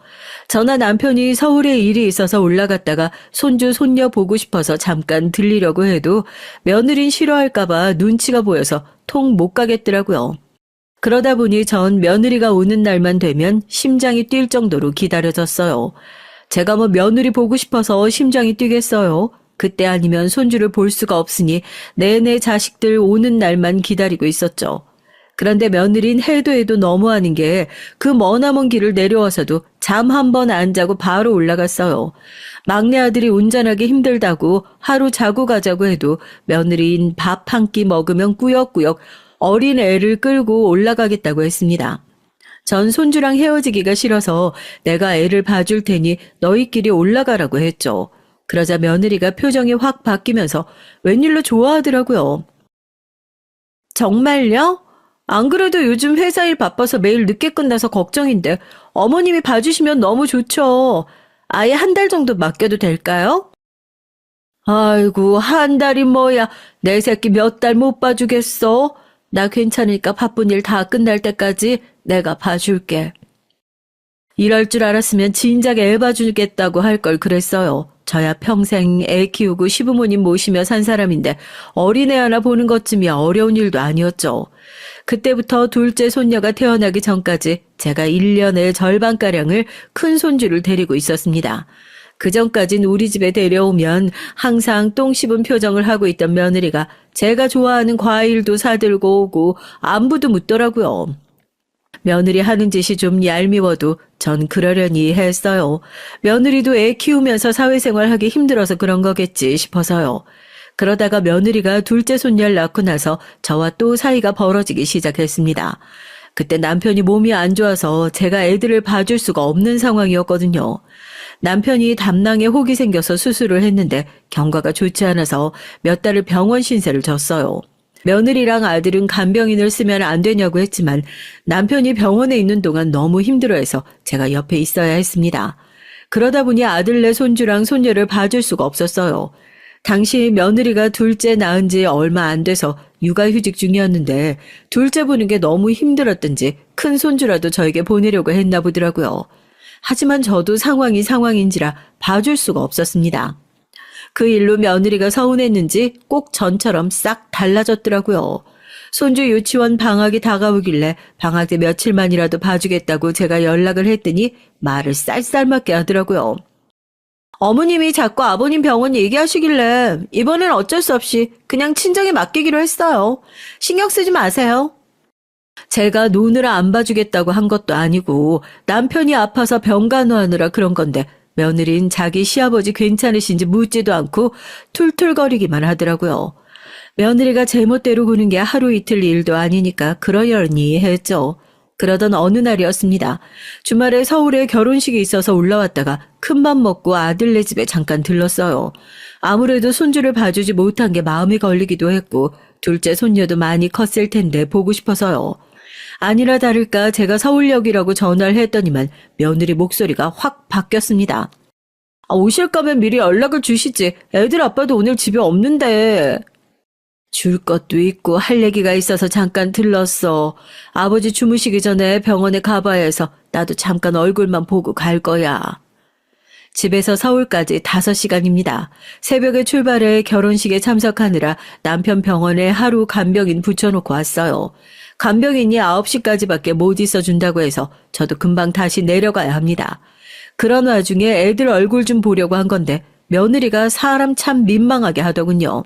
저나 남편이 서울에 일이 있어서 올라갔다가 손주 손녀 보고 싶어서 잠깐 들리려고 해도 며느린 싫어할까봐 눈치가 보여서 통 못 가겠더라고요. 그러다 보니 전 며느리가 오는 날만 되면 심장이 뛸 정도로 기다려졌어요. 제가 뭐 며느리 보고 싶어서 심장이 뛰겠어요. 그때 아니면 손주를 볼 수가 없으니 내내 자식들 오는 날만 기다리고 있었죠. 그런데 며느린 해도 해도 너무하는 게 그 머나먼 길을 내려와서도 잠 한 번 안 자고 바로 올라갔어요. 막내 아들이 운전하기 힘들다고 하루 자고 가자고 해도 며느리인 밥 한 끼 먹으면 꾸역꾸역 어린 애를 끌고 올라가겠다고 했습니다. 전 손주랑 헤어지기가 싫어서 내가 애를 봐줄 테니 너희끼리 올라가라고 했죠. 그러자 며느리가 표정이 확 바뀌면서 웬일로 좋아하더라고요. 정말요? 안 그래도 요즘 회사 일 바빠서 매일 늦게 끝나서 걱정인데 어머님이 봐주시면 너무 좋죠. 아예 한 달 정도 맡겨도 될까요? 아이고, 한 달이 뭐야. 내 새끼 몇 달 못 봐주겠어? 나 괜찮으니까 바쁜 일 다 끝날 때까지 내가 봐줄게. 이럴 줄 알았으면 진작 애 봐주겠다고 할 걸 그랬어요. 저야 평생 애 키우고 시부모님 모시며 산 사람인데 어린애 하나 보는 것쯤이야 어려운 일도 아니었죠. 그때부터 둘째 손녀가 태어나기 전까지 제가 1년의 절반가량을 큰 손주를 데리고 있었습니다. 그전까진 우리 집에 데려오면 항상 똥 씹은 표정을 하고 있던 며느리가 제가 좋아하는 과일도 사들고 오고 안부도 묻더라고요. 며느리 하는 짓이 좀 얄미워도 전 그러려니 했어요. 며느리도 애 키우면서 사회생활하기 힘들어서 그런 거겠지 싶어서요. 그러다가 며느리가 둘째 손녀를 낳고 나서 저와 또 사이가 벌어지기 시작했습니다. 그때 남편이 몸이 안 좋아서 제가 애들을 봐줄 수가 없는 상황이었거든요. 남편이 담낭에 혹이 생겨서 수술을 했는데 경과가 좋지 않아서 몇 달을 병원 신세를 졌어요. 며느리랑 아들은 간병인을 쓰면 안 되냐고 했지만 남편이 병원에 있는 동안 너무 힘들어해서 제가 옆에 있어야 했습니다. 그러다 보니 아들네 손주랑 손녀를 봐줄 수가 없었어요. 당시 며느리가 둘째 낳은 지 얼마 안 돼서 육아휴직 중이었는데 둘째 보는 게 너무 힘들었던지 큰 손주라도 저에게 보내려고 했나 보더라고요. 하지만 저도 상황이 상황인지라 봐줄 수가 없었습니다. 그 일로 며느리가 서운했는지 꼭 전처럼 싹 달라졌더라고요. 손주 유치원 방학이 다가오길래 방학 때 며칠만이라도 봐주겠다고 제가 연락을 했더니 말을 쌀쌀맞게 하더라고요. 어머님이 자꾸 아버님 병원 얘기하시길래 이번엔 어쩔 수 없이 그냥 친정에 맡기기로 했어요. 신경 쓰지 마세요. 제가 노느라 안 봐주겠다고 한 것도 아니고 남편이 아파서 병간호하느라 그런 건데 며느린 자기 시아버지 괜찮으신지 묻지도 않고 툴툴거리기만 하더라고요. 며느리가 제멋대로 구는 게 하루 이틀 일도 아니니까 그러려니 했죠. 그러던 어느 날이었습니다. 주말에 서울에 결혼식이 있어서 올라왔다가 큰맘 먹고 아들네 집에 잠깐 들렀어요. 아무래도 손주를 봐주지 못한 게 마음에 걸리기도 했고 둘째 손녀도 많이 컸을 텐데 보고 싶어서요. 아니라 다를까 제가 서울역이라고 전화를 했더니만 며느리 목소리가 확 바뀌었습니다. 오실 거면 미리 연락을 주시지. 애들 아빠도 오늘 집에 없는데. 줄 것도 있고 할 얘기가 있어서 잠깐 들렀어. 아버지 주무시기 전에 병원에 가봐야 해서 나도 잠깐 얼굴만 보고 갈 거야. 집에서 서울까지 5시간입니다. 새벽에 출발해 결혼식에 참석하느라 남편 병원에 하루 간병인 붙여놓고 왔어요. 간병인이 9시까지밖에 못 있어준다고 해서 저도 금방 다시 내려가야 합니다. 그런 와중에 애들 얼굴 좀 보려고 한 건데 며느리가 사람 참 민망하게 하더군요.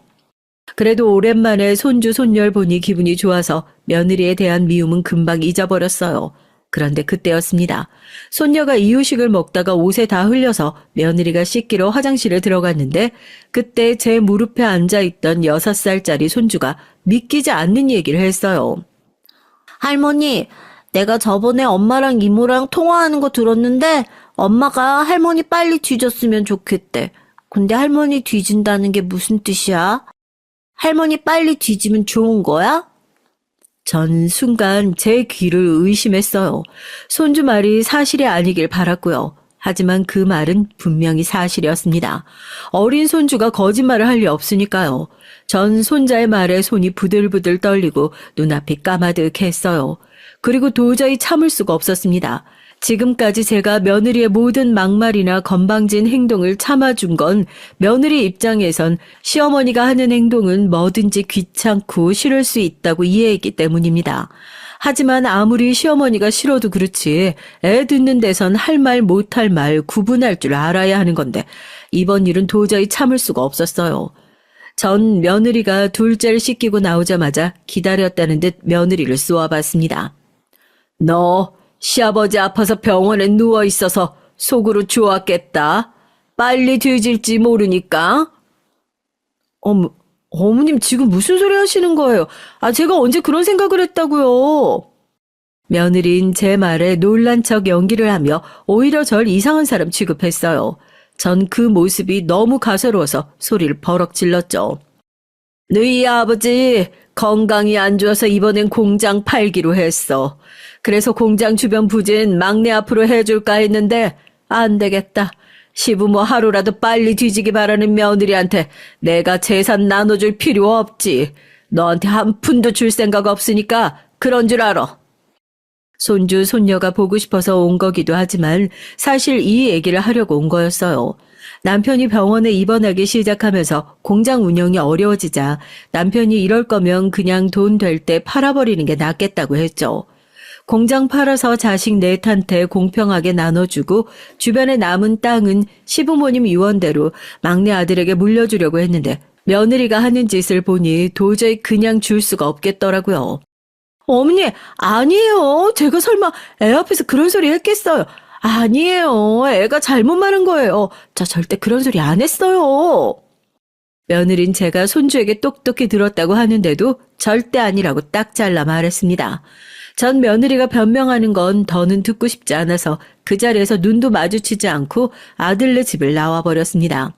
그래도 오랜만에 손주 손녀를 보니 기분이 좋아서 며느리에 대한 미움은 금방 잊어버렸어요. 그런데 그때였습니다. 손녀가 이유식을 먹다가 옷에 다 흘려서 며느리가 씻기러 화장실에 들어갔는데 그때 제 무릎에 앉아있던 6살짜리 손주가 믿기지 않는 얘기를 했어요. 할머니, 내가 저번에 엄마랑 이모랑 통화하는 거 들었는데 엄마가 할머니 빨리 뒤졌으면 좋겠대. 근데 할머니 뒤진다는 게 무슨 뜻이야? 할머니 빨리 뒤지면 좋은 거야? 전 순간 제 귀를 의심했어요. 손주 말이 사실이 아니길 바랐고요. 하지만 그 말은 분명히 사실이었습니다. 어린 손주가 거짓말을 할 리 없으니까요. 전 손자의 말에 손이 부들부들 떨리고 눈앞이 까마득했어요. 그리고 도저히 참을 수가 없었습니다. 지금까지 제가 며느리의 모든 막말이나 건방진 행동을 참아준 건 며느리 입장에선 시어머니가 하는 행동은 뭐든지 귀찮고 싫을 수 있다고 이해했기 때문입니다. 하지만 아무리 시어머니가 싫어도 그렇지 애 듣는 데선 할 말 못할 말 구분할 줄 알아야 하는 건데 이번 일은 도저히 참을 수가 없었어요. 전 며느리가 둘째를 씻기고 나오자마자 기다렸다는 듯 며느리를 쏘아봤습니다. 너 시아버지 아파서 병원에 누워있어서 속으로 좋았겠다. 빨리 뒤질지 모르니까. 어머님 지금 무슨 소리 하시는 거예요? 제가 언제 그런 생각을 했다고요? 며느린 제 말에 놀란 척 연기를 하며 오히려 절 이상한 사람 취급했어요. 전 그 모습이 너무 가소로워서 소리를 버럭 질렀죠. 너희 아버지 건강이 안 좋아서 이번엔 공장 팔기로 했어. 그래서 공장 주변 부진 막내 앞으로 해줄까 했는데 안 되겠다. 시부모 하루라도 빨리 뒤지기 바라는 며느리한테 내가 재산 나눠줄 필요 없지. 너한테 한 푼도 줄 생각 없으니까 그런 줄 알아. 손주, 손녀가 보고 싶어서 온 거기도 하지만 사실 이 얘기를 하려고 온 거였어요. 남편이 병원에 입원하기 시작하면서 공장 운영이 어려워지자 남편이 이럴 거면 그냥 돈 될 때 팔아버리는 게 낫겠다고 했죠. 공장 팔아서 자식 넷한테 공평하게 나눠주고 주변에 남은 땅은 시부모님 유언대로 막내 아들에게 물려주려고 했는데 며느리가 하는 짓을 보니 도저히 그냥 줄 수가 없겠더라고요. 어머니, 아니에요. 제가 설마 애 앞에서 그런 소리 했겠어요. 아니에요. 애가 잘못 말한 거예요. 저 절대 그런 소리 안 했어요. 며느린 제가 손주에게 똑똑히 들었다고 하는데도 절대 아니라고 딱 잘라 말했습니다. 전 며느리가 변명하는 건 더는 듣고 싶지 않아서 그 자리에서 눈도 마주치지 않고 아들네 집을 나와버렸습니다.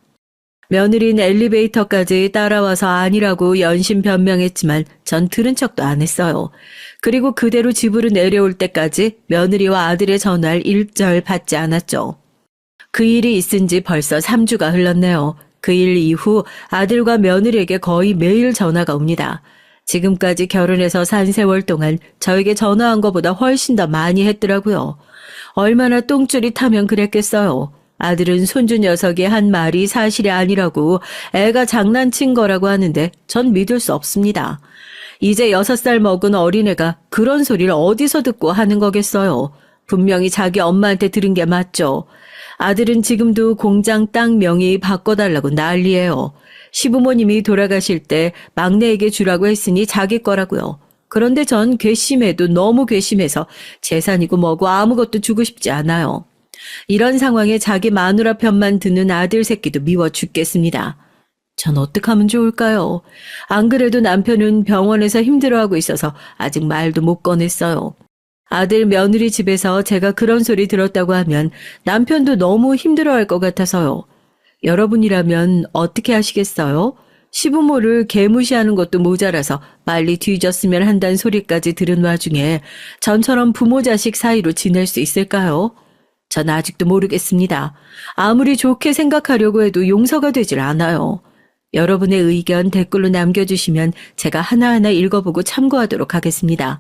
며느린 엘리베이터까지 따라와서 아니라고 연신 변명했지만 전 들은 척도 안 했어요. 그리고 그대로 집으로 내려올 때까지 며느리와 아들의 전화를 일절 받지 않았죠. 그 일이 있은 지 벌써 3주가 흘렀네요. 그 일 이후 아들과 며느리에게 거의 매일 전화가 옵니다. 지금까지 결혼해서 산 세월 동안 저에게 전화한 것보다 훨씬 더 많이 했더라고요. 얼마나 똥줄이 타면 그랬겠어요. 아들은 손주 녀석이 한 말이 사실이 아니라고 애가 장난친 거라고 하는데 전 믿을 수 없습니다. 이제 6살 먹은 어린애가 그런 소리를 어디서 듣고 하는 거겠어요. 분명히 자기 엄마한테 들은 게 맞죠. 아들은 지금도 공장 땅 명의 바꿔달라고 난리예요. 시부모님이 돌아가실 때 막내에게 주라고 했으니 자기 거라고요. 그런데 전 괘씸해도 너무 괘씸해서 재산이고 뭐고 아무것도 주고 싶지 않아요. 이런 상황에 자기 마누라 편만 드는 아들 새끼도 미워 죽겠습니다. 전 어떻게 하면 좋을까요? 안 그래도 남편은 병원에서 힘들어하고 있어서 아직 말도 못 꺼냈어요. 아들 며느리 집에서 제가 그런 소리 들었다고 하면 남편도 너무 힘들어할 것 같아서요. 여러분이라면 어떻게 하시겠어요? 시부모를 개무시하는 것도 모자라서 빨리 뒤졌으면 한다는 소리까지 들은 와중에 전처럼 부모 자식 사이로 지낼 수 있을까요? 전 아직도 모르겠습니다. 아무리 좋게 생각하려고 해도 용서가 되질 않아요. 여러분의 의견 댓글로 남겨주시면 제가 하나하나 읽어보고 참고하도록 하겠습니다.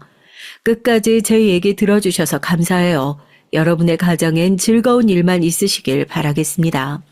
끝까지 제 얘기 들어주셔서 감사해요. 여러분의 가정엔 즐거운 일만 있으시길 바라겠습니다.